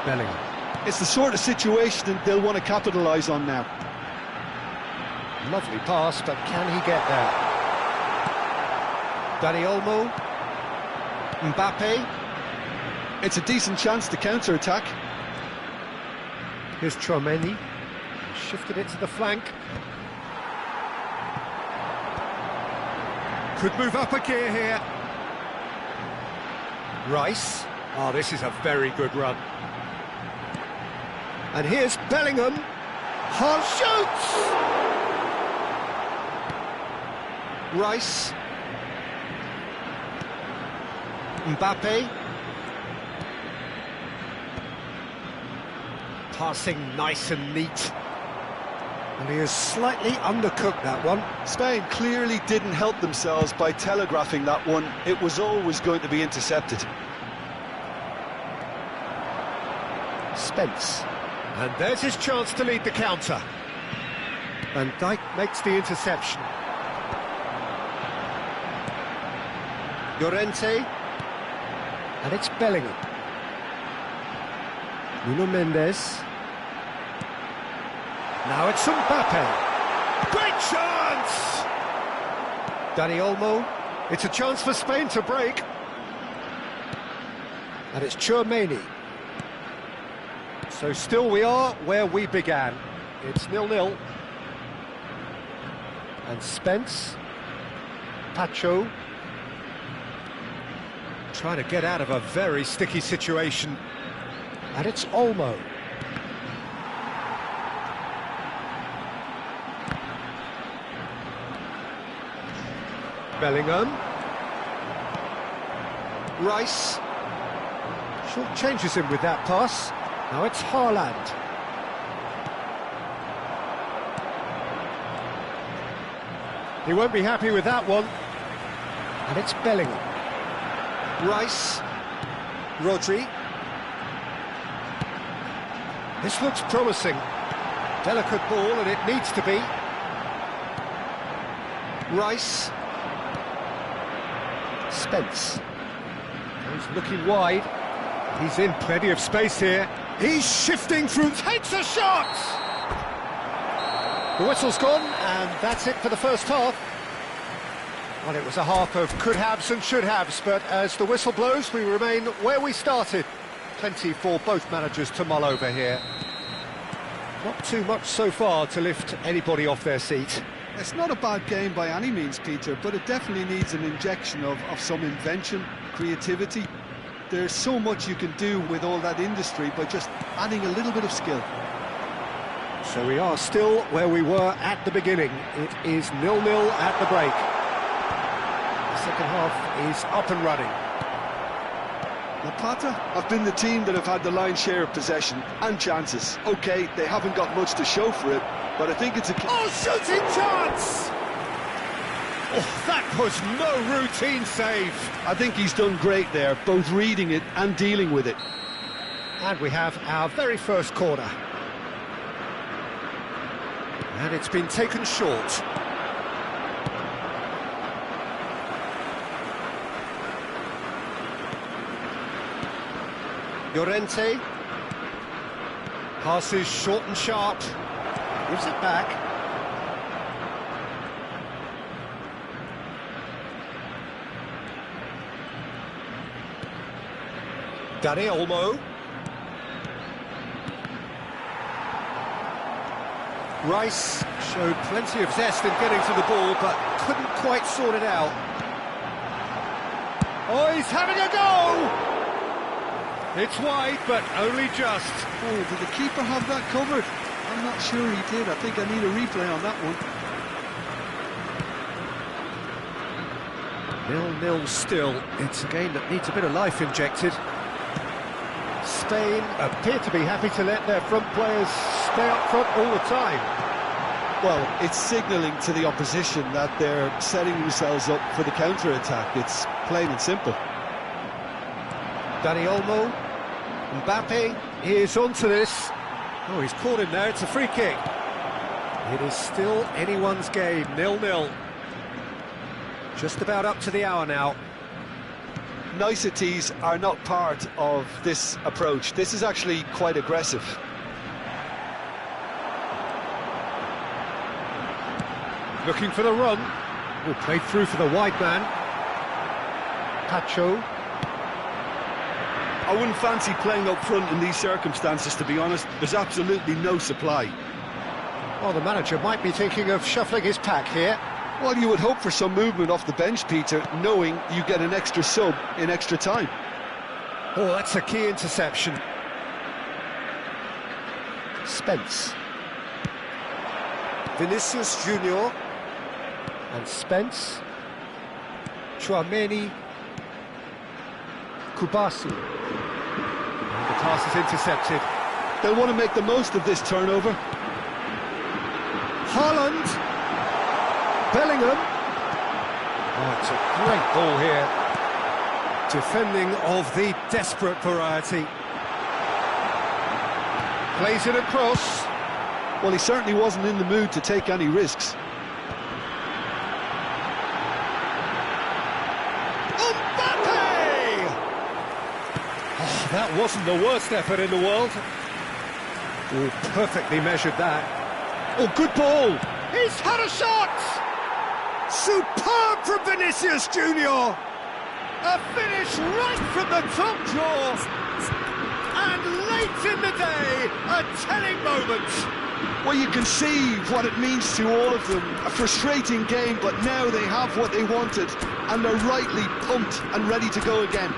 Bellingham. It's the sort of situation they'll want to capitalise on now. Lovely pass, but can he get there? Dani Olmo. Mbappe. It's a decent chance to counter-attack. Here's Tchouaméni. Shifted it to the flank. Could move up a gear here. Rice. Oh, this is a very good run. And here's Bellingham. Hard shoots! Rice. Mbappe. Passing nice and neat. And he has slightly undercooked that one. Spain clearly didn't help themselves by telegraphing that one. It was always going to be intercepted. Spence. And there's his chance to lead the counter. Van Dijk makes the interception. Llorente. And it's Bellingham. Nuno Mendes. Now it's Mbappe. Great chance! Dani Olmo. It's a chance for Spain to break. And it's Tchouaméni. So still we are where we began. It's 0-0. And Spence. Pacho. Trying to get out of a very sticky situation. And it's Olmo. Bellingham. Rice. Short changes him with that pass. Now it's Haaland. He won't be happy with that one. And it's Bellingham. Rice. Rodri. This looks promising. Delicate ball, and it needs to be. Rice. Spence. He's looking wide. He's in plenty of space here. He's shifting through, takes a shot! The whistle's gone, and that's it for the first half. Well, it was a half of could-haves and should-haves, but as the whistle blows, we remain where we started. Plenty for both managers to mull over here. Not too much so far to lift anybody off their seat. It's not a bad game by any means, Peter, but it definitely needs an injection of some invention, creativity. There's so much you can do with all that industry by just adding a little bit of skill. So we are still where we were at the beginning. It is 0-0 at the break. The second half is up and running. Napata have been the team that have had the lion's share of possession and chances. OK, they haven't got much to show for it, but I think it's a... Oh, shooting chance! Oh, that was no routine save. I think he's done great there, both reading it and dealing with it. And we have our very first corner. And it's been taken short. Llorente. Passes short and sharp. Gives it back. Dani Olmo. Rice showed plenty of zest in getting to the ball, but couldn't quite sort it out. Oh, he's having a go! It's wide, but only just. Oh, did the keeper have that covered? I'm not sure he did. I think I need a replay on that one. 0-0 still. It's a game that needs a bit of life injected. Spain appear to be happy to let their front players stay up front all the time. Well, it's signalling to the opposition that they're setting themselves up for the counter-attack. It's plain and simple. Dani Olmo, Mbappe is onto this. Oh, he's caught him there, it's a free kick. It is still anyone's game, 0-0. Just about up to the hour now. Niceties are not part of this approach. This is actually quite aggressive. Looking for the run. Oh, played through for the wide man. Pacho. I wouldn't fancy playing up front in these circumstances, to be honest. There's absolutely no supply. Well, the manager might be thinking of shuffling his pack here. Well, you would hope for some movement off the bench, Peter, knowing you get an extra sub in extra time. Oh, that's a key interception. Spence. Vinicius Junior. And Spence. Chouameni. Kubasi. And the pass is intercepted. They'll want to make the most of this turnover. Haaland. Bellingham. Oh, it's a great ball here. Defending of the desperate variety. Plays it across. Well, he certainly wasn't in the mood to take any risks. Mbappe! Oh, that wasn't the worst effort in the world. Oh, perfectly measured that. Oh, good ball. He's had a shot! Superb from Vinicius Junior. A finish right from the top draw. And late in the day, a telling moment. Well, you can see what it means to all of them. A frustrating game, but now they have what they wanted, and they're rightly pumped and ready to go again.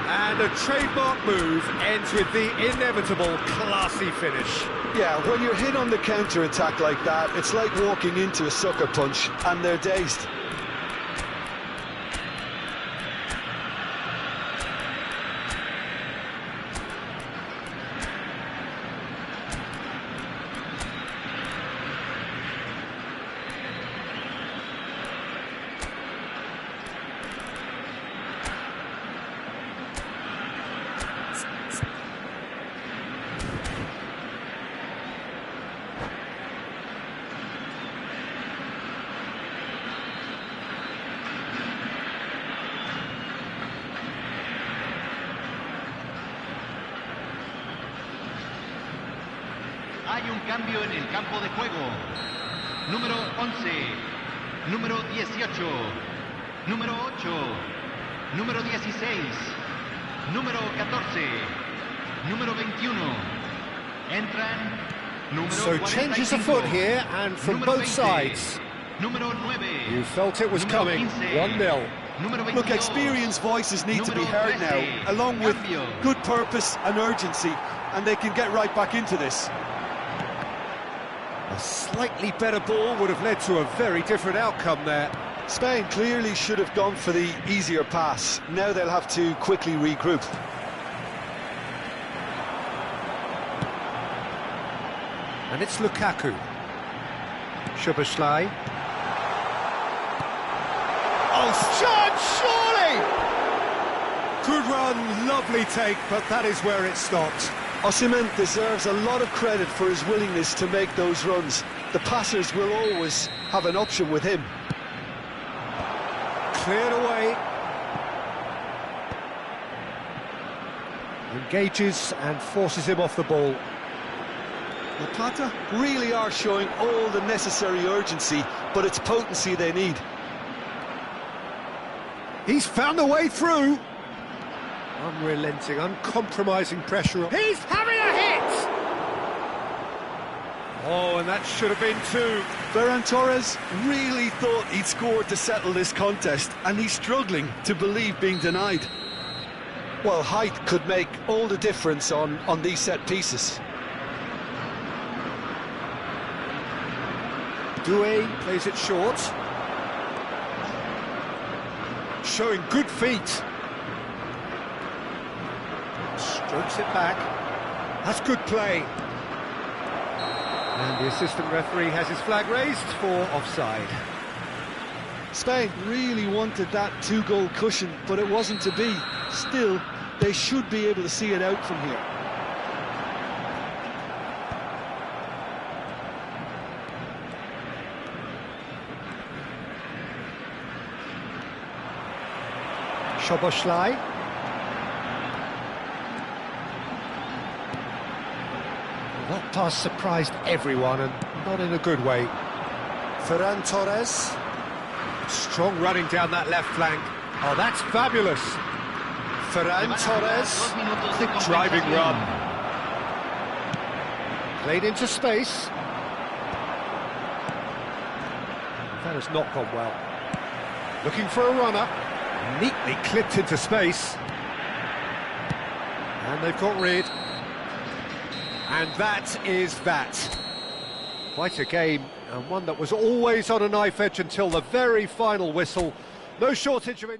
And a trademark move ends with the inevitable classy finish. Yeah, when you're hit on the counter-attack like that, it's like walking into a sucker punch, and they're dazed. Hay un cambio en el campo de juego. Número 11, número 18, número 8, número 16, número 14, número 21. Entran número So changes afoot here, and from both sides. Número 9. You felt it was coming. 1-0. Look, experienced voices need to be heard now, along with good purpose and urgency, and they can get right back into this. A slightly better ball would have led to a very different outcome there. Spain clearly should have gone for the easier pass. Now they'll have to quickly regroup. And it's Lukaku. Szoboszlai. Oh, shot, surely! Good run, lovely take, but that is where it stopped. Osimhen deserves a lot of credit for his willingness to make those runs. The passers will always have an option with him. Cleared away. Engages and forces him off the ball. The Plata really are showing all the necessary urgency, but it's potency they need. He's found a way through. Unrelenting, uncompromising pressure. He's having a hit! Oh, and that should have been two. Ferran Torres really thought he'd scored to settle this contest, and he's struggling to believe being denied. Well, height could make all the difference on these set pieces. Doué plays it short. Showing good feet. Strokes it back. That's good play. And the assistant referee has his flag raised for offside. Spain really wanted that two-goal cushion, but it wasn't to be. Still, they should be able to see it out from here. Szoboszlai. That pass surprised everyone, and not in a good way. Ferran Torres. Strong running down that left flank. Oh, that's fabulous. Ferran Torres. Quick driving run. Played into space. That has not gone well. Looking for a runner. Neatly clipped into space. And they've got rid. And that is that. Quite a game, and one that was always on a knife edge until the very final whistle. No shortage of...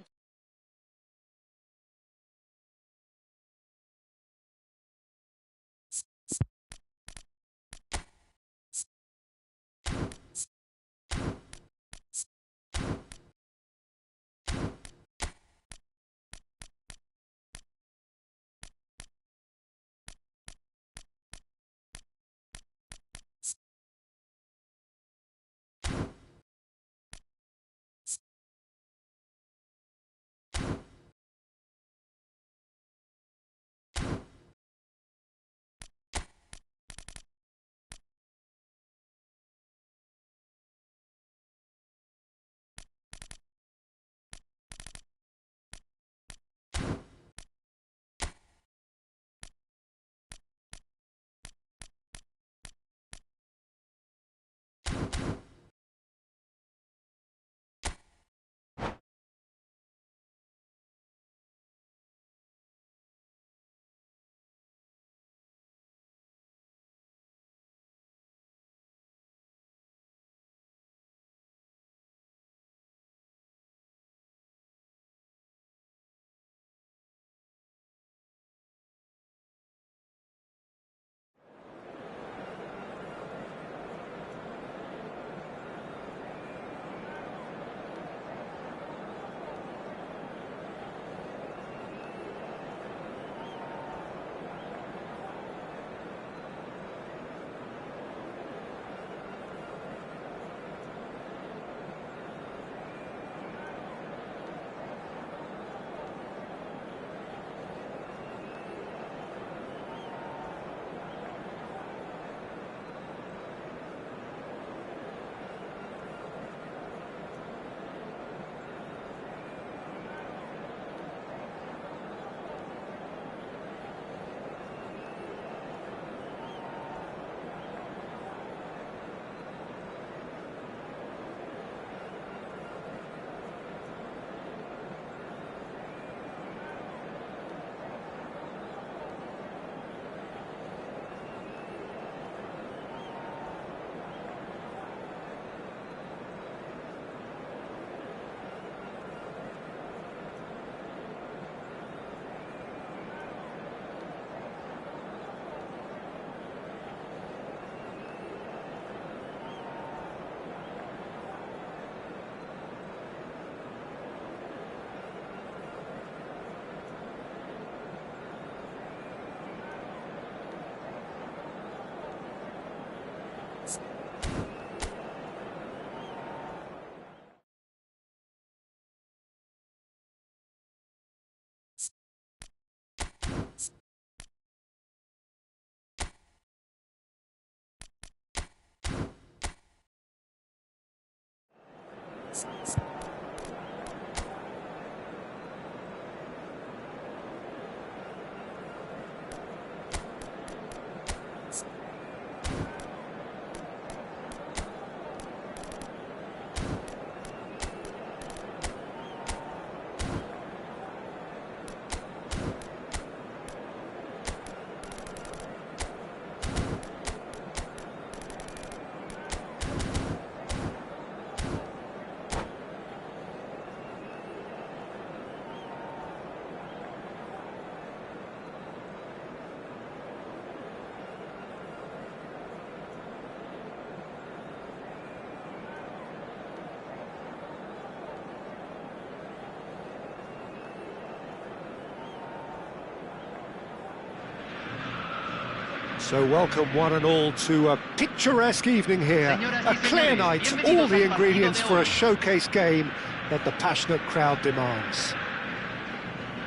So welcome one and all to a picturesque evening here, a clear night, all the ingredients for a showcase game that the passionate crowd demands.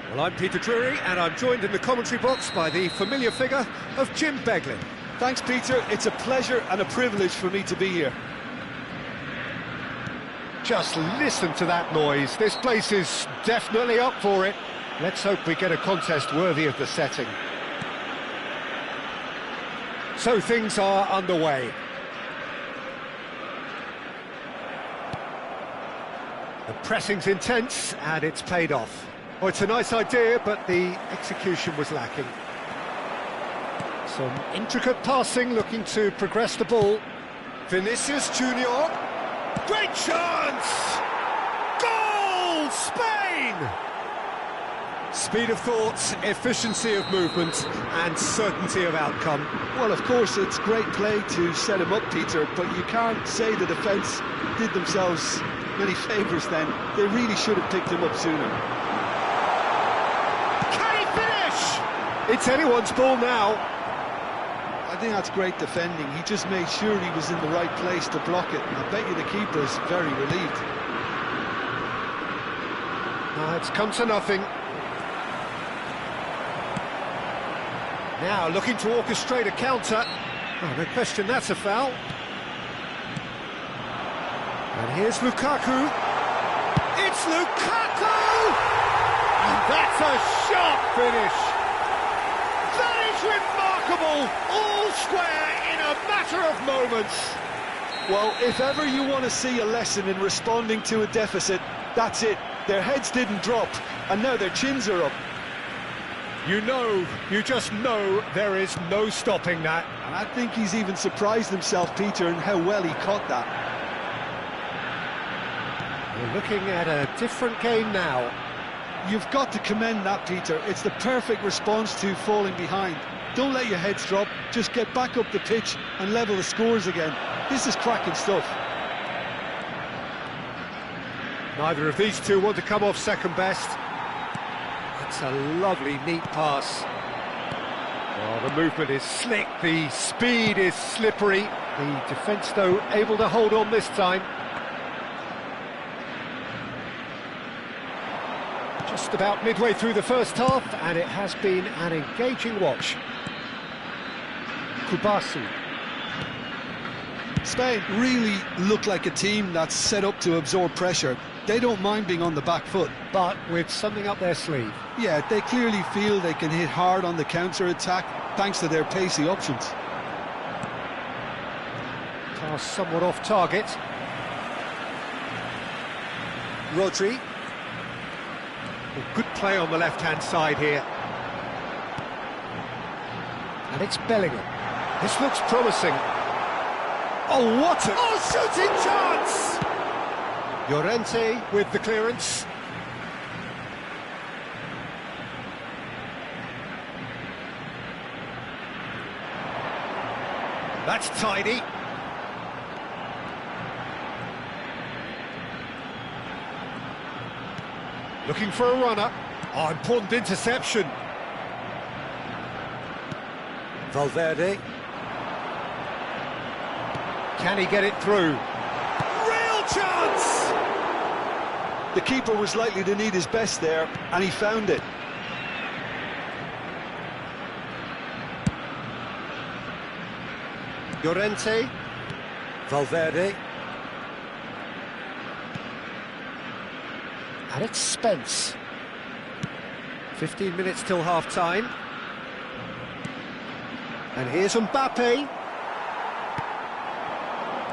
Well, I'm Peter Drury, and I'm joined in the commentary box by the familiar figure of Jim Beglin. Thanks, Peter. It's a pleasure and a privilege for me to be here. Just listen to that noise. This place is definitely up for it. Let's hope we get a contest worthy of the setting. So things are underway. The pressing's intense and it's paid off. Well, it's a nice idea, but the execution was lacking. Some intricate passing, looking to progress the ball. Vinicius Junior. Great chance! Goal! Spain! Speed of thought, efficiency of movement, and certainty of outcome. Well, of course, it's great play to set him up, Peter, but you can't say the defence did themselves many favours then. They really should have picked him up sooner. Can he finish? It's anyone's ball now. I think that's great defending. He just made sure he was in the right place to block it. I bet you the keeper's very relieved. It's come to nothing. Now looking to orchestrate a counter. Oh, no question, that's a foul. And here's Lukaku. It's Lukaku! And that's a sharp finish. That is remarkable. All square in a matter of moments. Well, if ever you want to see a lesson in responding to a deficit, that's it. Their heads didn't drop, and now their chins are up. You just know there is no stopping that. And I think he's even surprised himself, Peter, in how well he caught that. We're looking at a different game now. You've got to commend that, Peter. It's the perfect response to falling behind. Don't let your heads drop, just get back up the pitch and level the scores again. This is cracking stuff. Neither of these two want to come off second best. It's a lovely, neat pass. Well, the movement is slick, the speed is slippery. The defence, though, able to hold on this time. Just about midway through the first half, and it has been an engaging watch. Kubasi. Spain really look like a team that's set up to absorb pressure. They don't mind being on the back foot. But with something up their sleeve. Yeah, they clearly feel they can hit hard on the counter-attack thanks to their pacey options. Pass somewhat off target. Rodri. Good play on the left-hand side here. And it's Bellingham. This looks promising. Oh, what a... Oh, shooting chance! Llorente with the clearance. That's tidy. Looking for a runner. Oh, important interception. Valverde. Can he get it through? Real chance! The keeper was likely to need his best there, and he found it. Llorente. Valverde. And it's Spence. 15 minutes till half-time. And here's Mbappe.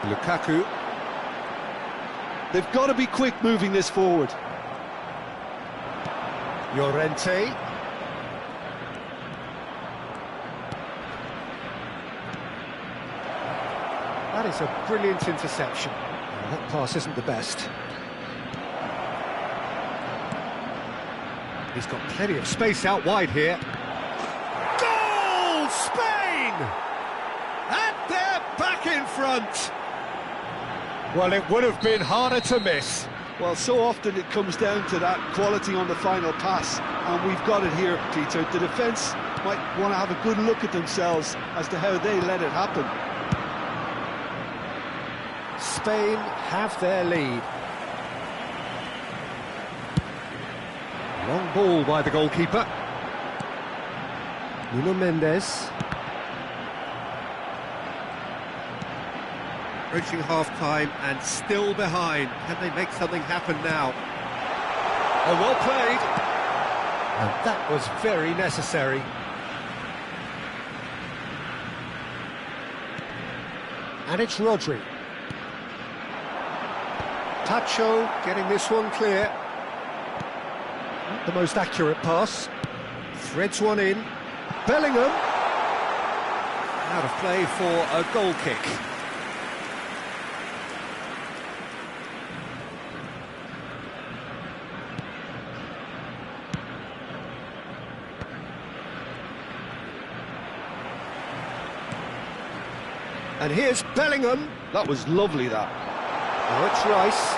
Lukaku. They've got to be quick moving this forward. Llorente. That is a brilliant interception. Well, that pass isn't the best. He's got plenty of space out wide here. Goal! Spain! And they're back in front. Well, it would have been harder to miss. Well, so often it comes down to that quality on the final pass, and we've got it here, Peter. The defence might want to have a good look at themselves as to how they let it happen. Spain have their lead. Long ball by the goalkeeper. Nuno Mendes. Reaching half-time and still behind. Can they make something happen now? Oh, well played. And that was very necessary. And it's Rodri. Tacho getting this one clear. Not the most accurate pass. Threads one in. Bellingham. Out of play for a goal kick. And here's Bellingham. That was lovely, that. Oh, it's Rice.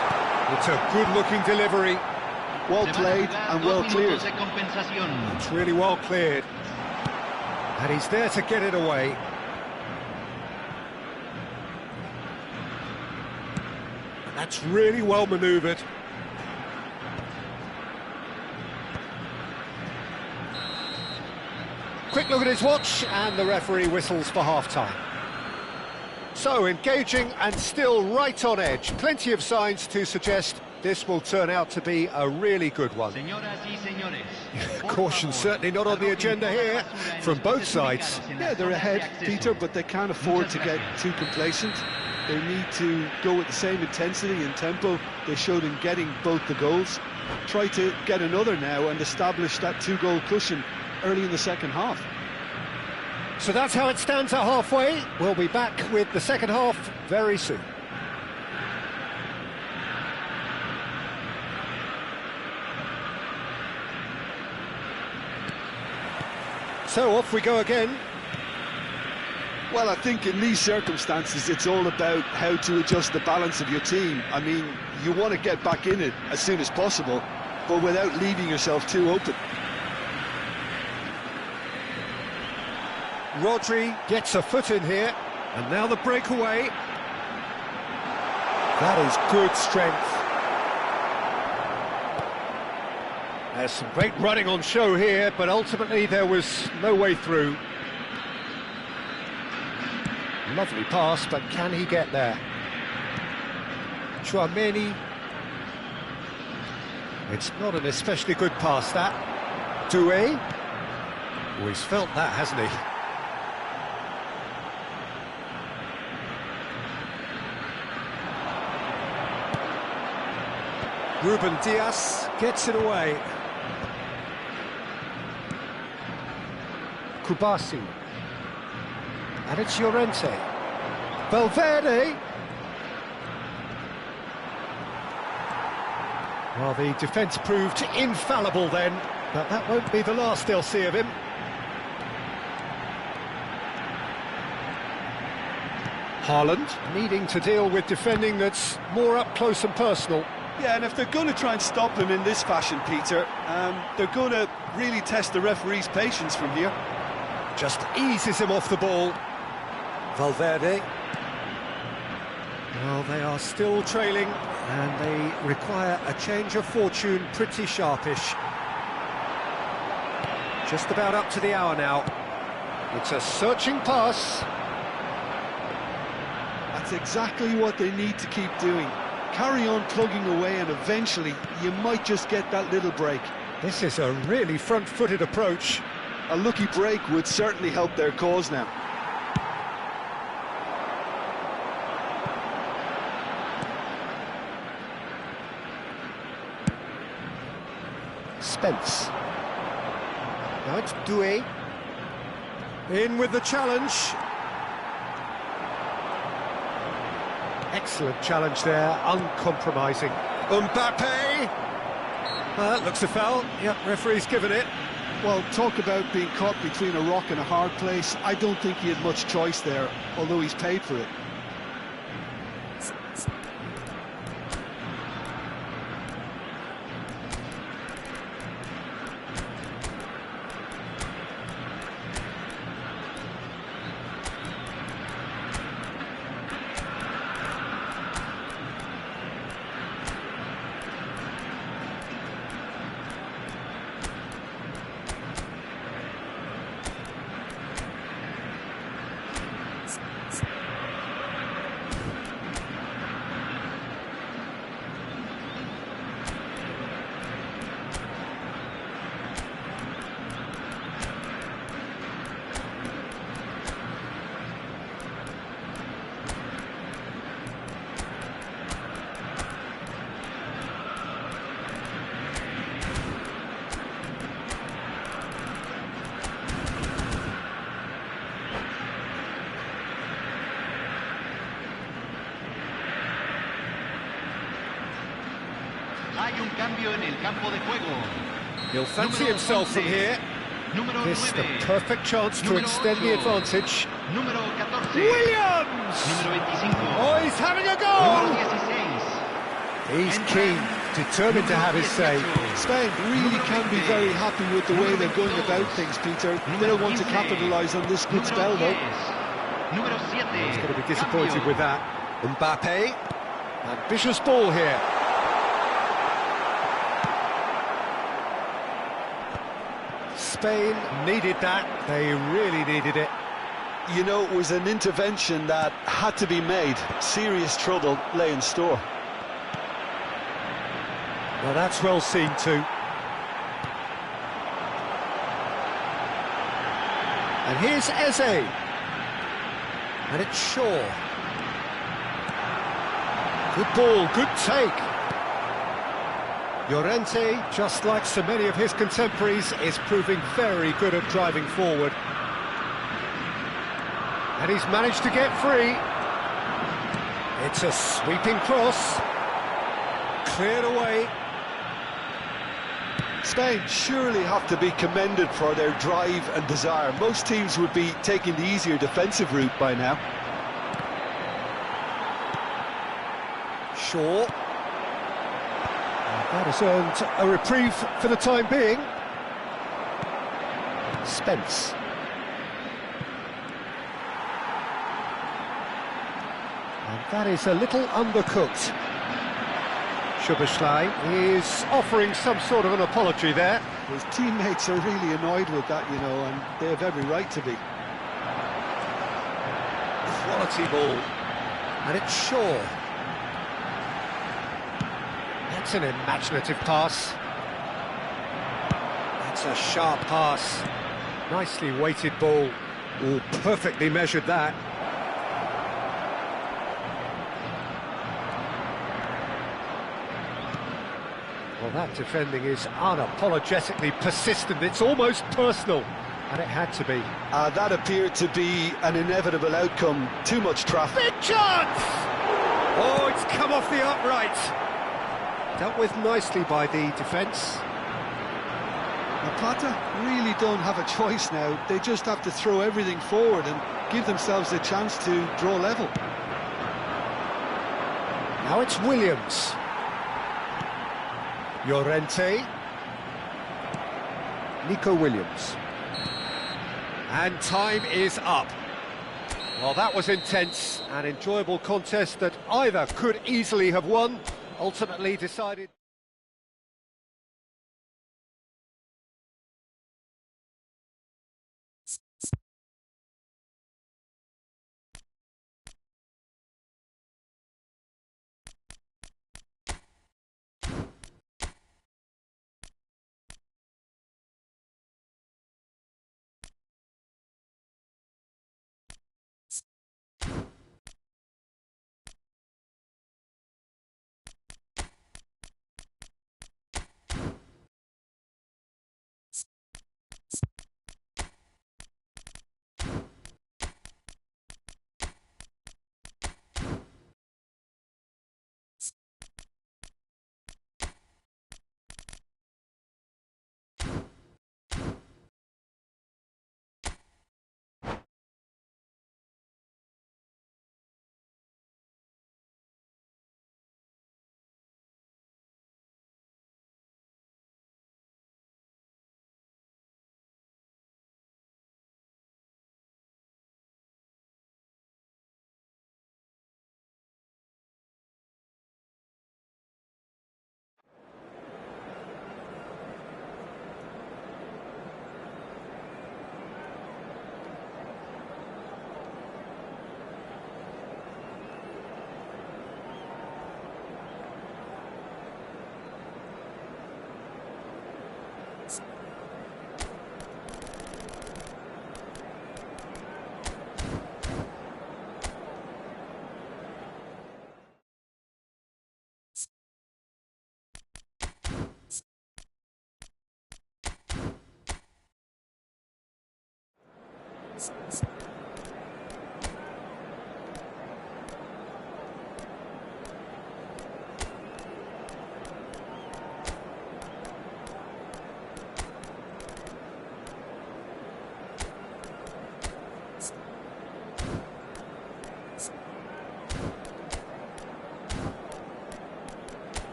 It's a good-looking delivery. Well played and well cleared. It's really well cleared. And he's there to get it away. That's really well manoeuvred. Quick look at his watch, and the referee whistles for half-time. So, engaging and still right on edge. Plenty of signs to suggest this will turn out to be a really good one. Caution certainly not on the agenda here, from both sides. Yeah, they're ahead, Peter, but they can't afford to get too complacent. They need to go with the same intensity and tempo they showed in getting both the goals. Try to get another now and establish that two-goal cushion early in the second half. So that's how it stands at halfway. We'll be back with the second half very soon. So off we go again. Well, I think in these circumstances it's all about how to adjust the balance of your team. I mean, you want to get back in it as soon as possible, but without leaving yourself too open. Rodri gets a foot in here, and now the breakaway. That is good strength. There's some great running on show here, but ultimately there was no way through. Lovely pass, but can he get there? Chouameni. It's not an especially good pass, that. Doué. Oh, he's felt that, hasn't he? Ruben Dias gets it away. Kubasi. And it's Llorente. Valverde. Well, the defence proved infallible then, but that won't be the last they'll see of him. Haaland needing to deal with defending that's more up close and personal. Yeah, and if they're going to try and stop him in this fashion, Peter, they're going to really test the referee's patience from here. Just eases him off the ball. Valverde. Well, they are still trailing, and they require a change of fortune pretty sharpish. Just about up to the hour now. It's a searching pass. That's exactly what they need to keep doing. Carry on plugging away and eventually you might just get that little break. This is a really front-footed approach. A lucky break would certainly help their cause now. Spence. Now it's Doué. In with the challenge. Excellent challenge there, uncompromising. Mbappe! That looks a foul. Yep, referee's given it. Well, talk about being caught between a rock and a hard place. I don't think he had much choice there, although he's paid for it. Hay un cambio en el campo de juego. He'll fancy himself from here. This is the perfect chance to extend the advantage. Número 14. Williams! Número 25. Oh, he's having a Número goal! 16. He's keen, determined to have his say. Spain really can be very happy with the way they're going about things, Peter. They don't want to capitalise on this good spell, though. Número 7. He's going to be disappointed Cambio. with that. Mbappe. Ambitious ball here. Spain needed that. They really needed it. You know, it was an intervention that had to be made. Serious trouble lay in store. Well, that's well seen too. And here's Eze. And it's Shaw. Good ball, good take. Llorente, just like so many of his contemporaries, is proving very good at driving forward. And he's managed to get free. It's a sweeping cross. Cleared away. Spain surely have to be commended for their drive and desire. Most teams would be taking the easier defensive route by now. Shaw. That has earned a reprieve for the time being. Spence. And that is a little undercooked. Szoboszlai is offering some sort of an apology there. His teammates are really annoyed with that, you know, and they have every right to be. Quality ball. And it's Shaw. That's an imaginative pass. That's a sharp pass. Nicely weighted ball. Oh, perfectly measured that. Well, that defending is unapologetically persistent. It's almost personal, and it had to be. That appeared to be an inevitable outcome. Too much traffic. Big chance! Oh, it's come off the upright. Dealt with nicely by the defence. Plata really don't have a choice now. They just have to throw everything forward and give themselves a chance to draw level. Now it's Williams. Llorente. Nico Williams. And time is up. Well, that was intense, an enjoyable contest that either could easily have won, ultimately decided...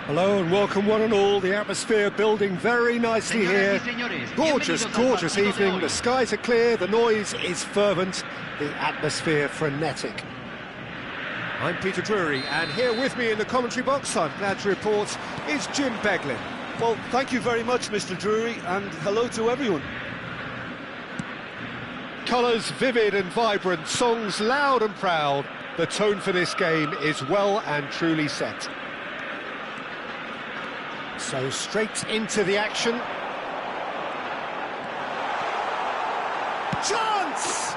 Hello and welcome one and all. The atmosphere building very nicely here. Gorgeous, gorgeous evening. The skies are clear, the noise is fervent, the atmosphere frenetic. I'm Peter Drury, and here with me in the commentary box, I'm glad to report, is Jim Beglin. Well, thank you very much, Mr. Drury, and hello to everyone. Colours vivid and vibrant, songs loud and proud. The tone for this game is well and truly set. So straight into the action. Chance!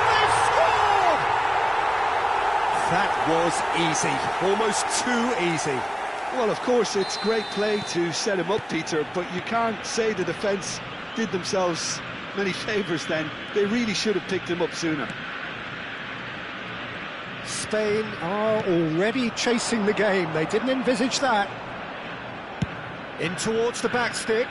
They've scored! That was easy, almost too easy. Well, of course, it's great play to set him up, Peter, but you can't say the defence did themselves many favours then. They really should have picked him up sooner. Spain are already chasing the game. They didn't envisage that. In towards the back stick.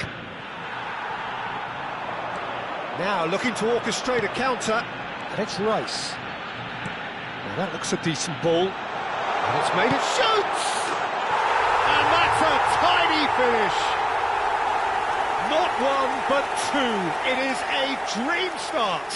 Now looking to orchestrate a counter. And it's Rice. Now that looks a decent ball. And it's made it shoots! And that's a tiny finish. Not one, but two. It is a dream start.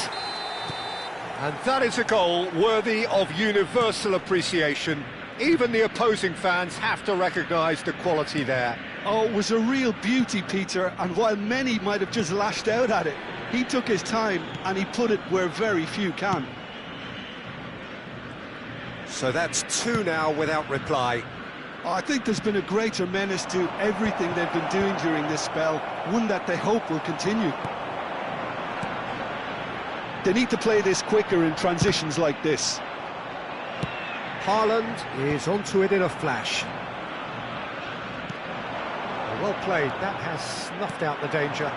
And that is a goal worthy of universal appreciation. Even the opposing fans have to recognise the quality there. Oh, it was a real beauty, Peter, and while many might have just lashed out at it, he took his time and he put it where very few can. So that's two now without reply. I think there's been a greater menace to everything they've been doing during this spell, one that they hope will continue. They need to play this quicker in transitions like this. Haaland is onto it in a flash. Well played, that has snuffed out the danger.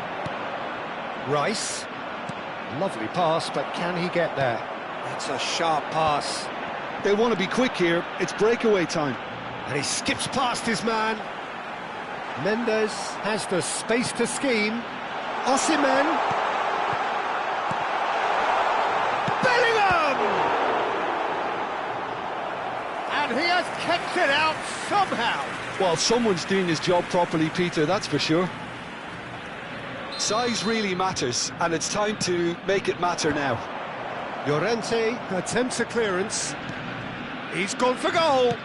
Rice, lovely pass, but can he get there? That's a sharp pass. They want to be quick here, it's breakaway time. And he skips past his man. Mendes has the space to scheme. Osimhen. Bellingham! And he has kept it out somehow. Well, someone's doing his job properly, Peter, that's for sure. Size really matters, and it's time to make it matter now. Llorente attempts a clearance. He's gone for goal.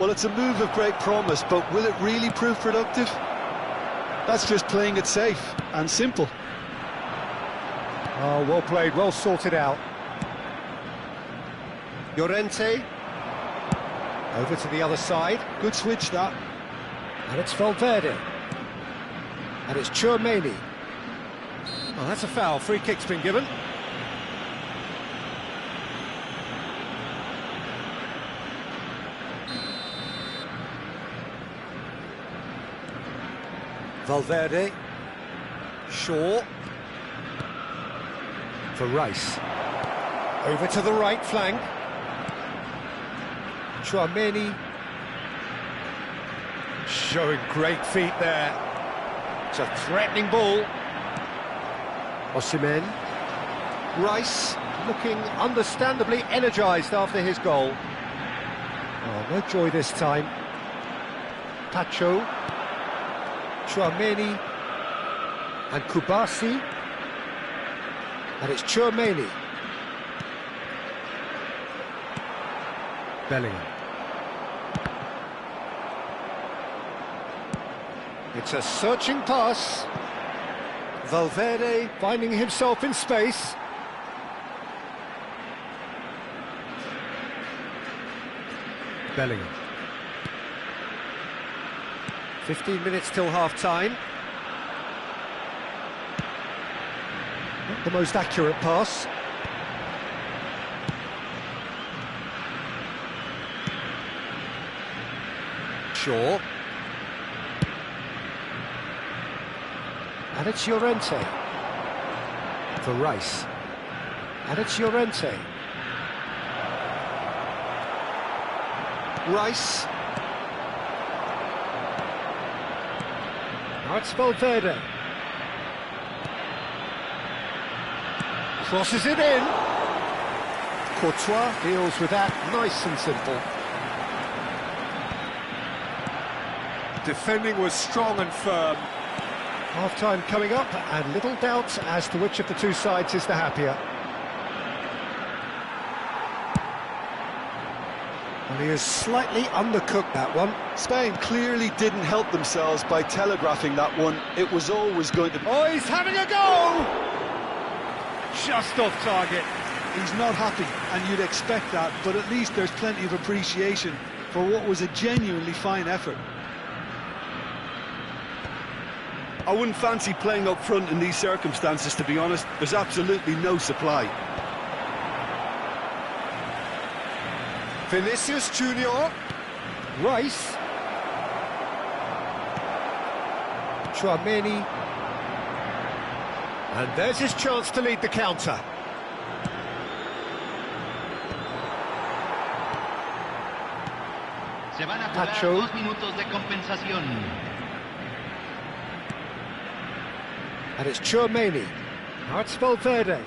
Well, it's a move of great promise, but will it really prove productive? That's just playing it safe and simple. Oh, well played, well sorted out. Llorente. Over to the other side. Good switch, that. And it's Valverde. And it's Tchouaméni. Oh, that's a foul. Free kick's been given. Valverde. Shaw. For Rice. Over to the right flank. Tchouaméni. Showing great feet there. It's a threatening ball. Osimhen. Rice looking understandably energised after his goal. Oh, no joy this time. Pacho. Tchouaméni. And Kubasi. And it's Tchouaméni. Bellingham. It's a searching pass. Valverde finding himself in space. Bellingham. 15 minutes till half-time. Not the most accurate pass. Shaw. And it's Llorente. For Rice. And it's Llorente. Rice. Now it's Valverde. Crosses it in. Courtois deals with that nice and simple. Defending was strong and firm. Half-time coming up, and little doubt as to which of the two sides is the happier. Well, he is slightly undercooked, that one. Spain clearly didn't help themselves by telegraphing that one. It was always going to... Oh, he's having a go! Just off target. He's not happy, and you'd expect that, but at least there's plenty of appreciation for what was a genuinely fine effort. I wouldn't fancy playing up front in these circumstances, to be honest. There's absolutely no supply. Vinicius Junior. Rice. Tchouaméni. And there's his chance to lead the counter. Se van a jugar Pacho. 2 minutos de compensación. And it's Tchouaméni. Now it's Valverde.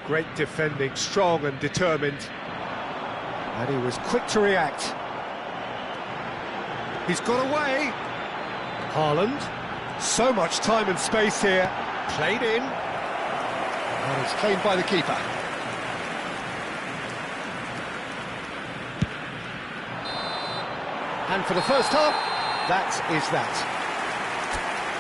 Great defending, strong and determined. And he was quick to react. He's got away. Haaland. So much time and space here. Played in. And it's claimed by the keeper. And for the first half, that is that.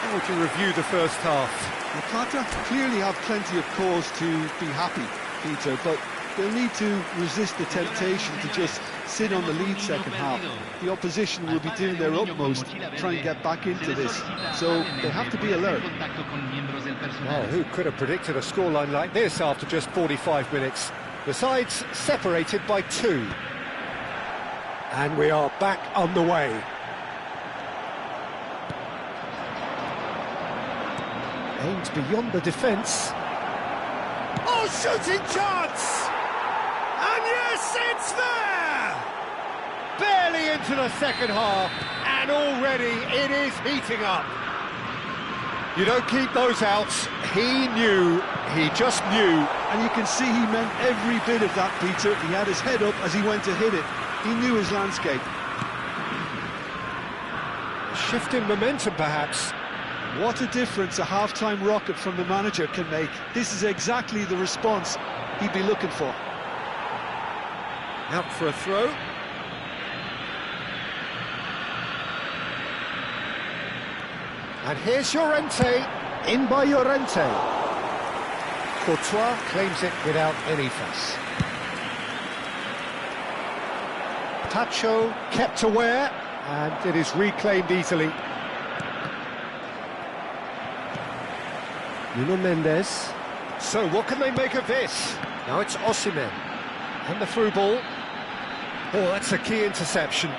How would you review the first half? The Qatar clearly have plenty of cause to be happy, Peter, but they'll need to resist the temptation to just sit on the lead second half. The opposition will be doing their utmost to try and get back into this, so they have to be alert. Well, who could have predicted a scoreline like this after just 45 minutes? The sides separated by 2. And we are back underway. Aimed beyond the defence. Oh, shooting chance! And yes, it's there! Barely into the second half, and already it is heating up. You don't keep those out. He knew, he just knew. And you can see he meant every bit of that, Peter. He had his head up as he went to hit it. He knew his landscape. A shift in momentum, perhaps. What a difference a half-time rocket from the manager can make. This is exactly the response he'd be looking for. Out for a throw. And here's Llorente, in by Llorente. Courtois claims it without any fuss. Tacho kept aware, and it is reclaimed easily. Nuno Mendes. So what can they make of this? Now it's Osimhen. And the through ball. Oh, that's a key interception.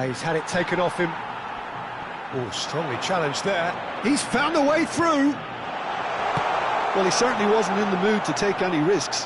He's had it taken off him. Oh, strongly challenged there. He's found a way through. Well, he certainly wasn't in the mood to take any risks.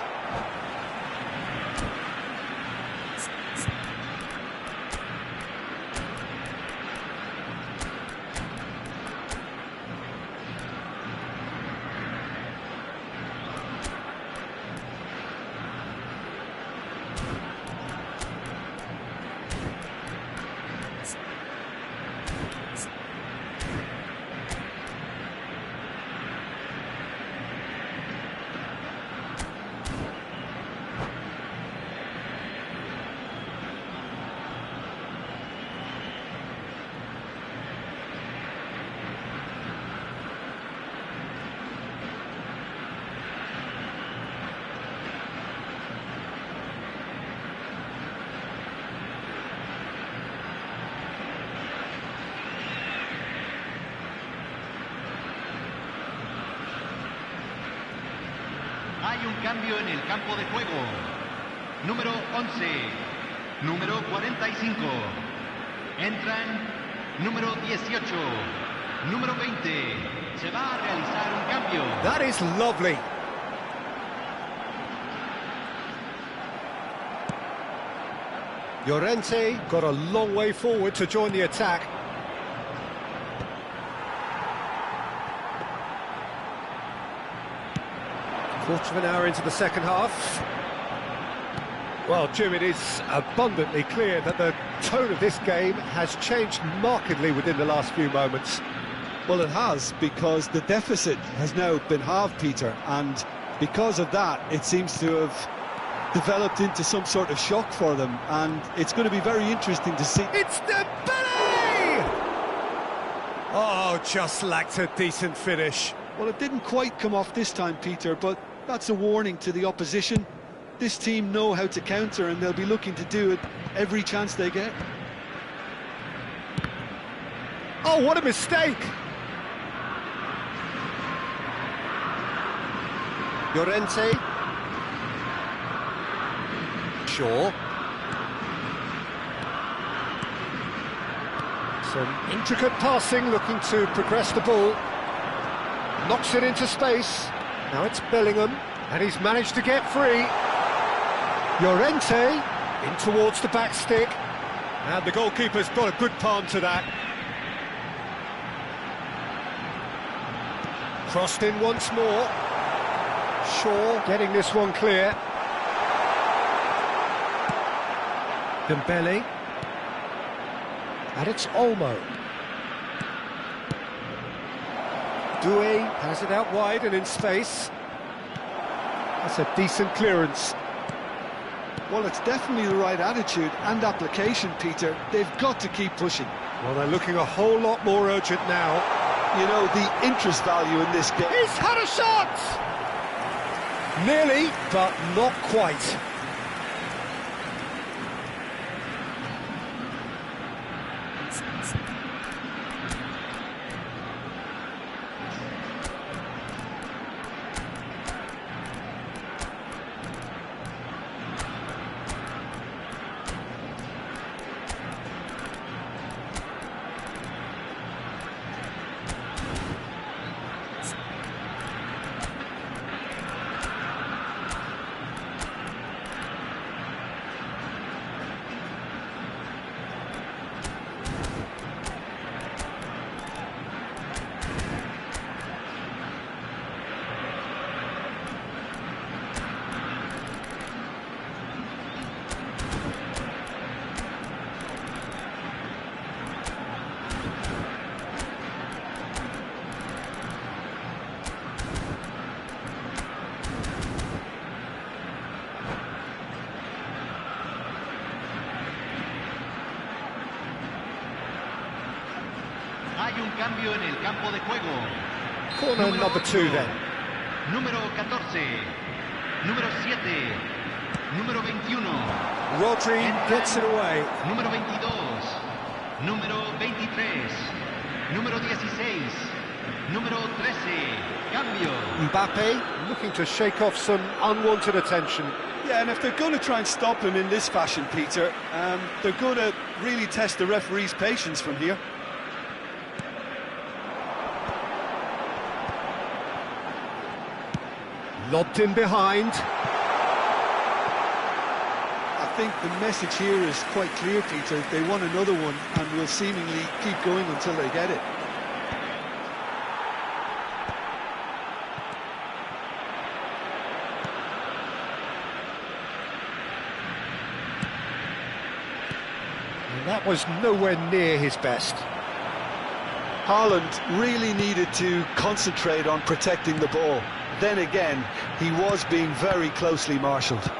Hay un cambio en el campo de juego. Número 11, número 45. Entran número 18, número 20. Se va a realizar un cambio. That is lovely. Llorente got a long way forward to join the attack. Quarter of an hour into the second half. Well, Jim, it is abundantly clear that the tone of this game has changed markedly within the last few moments. Well, it has, because the deficit has now been halved, Peter, and because of that, it seems to have developed into some sort of shock for them, and it's going to be very interesting to see. It's Dembele! Oh, just lacked a decent finish. Well, it didn't quite come off this time, Peter, but that's a warning to the opposition. This team know how to counter, and they'll be looking to do it every chance they get. Oh, what a mistake! Llorente. Shaw. Some intricate passing, looking to progress the ball. Knocks it into space. Now it's Bellingham, and he's managed to get free. Llorente in towards the back stick. And the goalkeeper's got a good palm to that. Crossed in once more. Shaw getting this one clear. Dembele. And it's Olmo. Doué has it out wide and in space. That's a decent clearance. Well, it's definitely the right attitude and application, Peter. They've got to keep pushing. Well, they're looking a whole lot more urgent now. You know, the interest value in this game. He's had a shot! Nearly, but not quite. Hay un cambio en el campo de juego. Corner number 2 then. Número 14. Número 7. Número 21. Rodri gets it away. Número 22. Número 23. Número 16. Número 13. Cambio. Mbappe looking to shake off some unwanted attention. Yeah, and if they're going to try and stop him in this fashion, Peter, they're going to really test the referee's patience from here. Lobbed in behind. I think the message here is quite clear, Peter. They want another one and will seemingly keep going until they get it. And that was nowhere near his best. Haaland really needed to concentrate on protecting the ball. Then again, he was being very closely marshalled.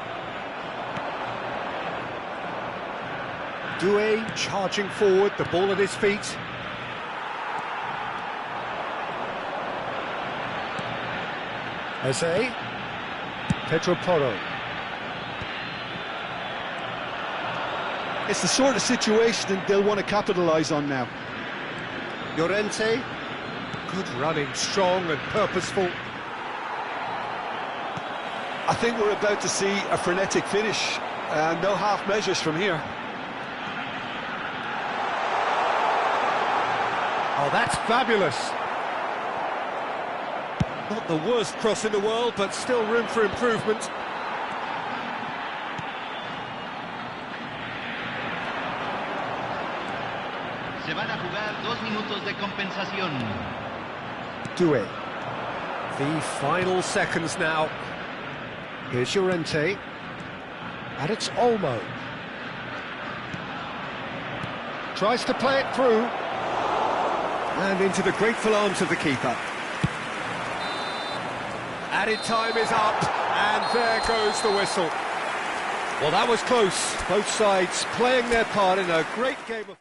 Doué charging forward, the ball at his feet. Eze. Pedro Porro. It's the sort of situation that they'll want to capitalise on now. Llorente. Good running, strong and purposeful. I think we're about to see a frenetic finish. No half measures from here. Oh, that's fabulous. Not the worst cross in the world, but still room for improvement. Se van a jugar 2 minutos de compensación. Doué. The final seconds now. Here's Llorente. And it's Olmo. Tries to play it through. And into the grateful arms of the keeper. Added time is up, and there goes the whistle. Well, that was close. Both sides playing their part in a great game of...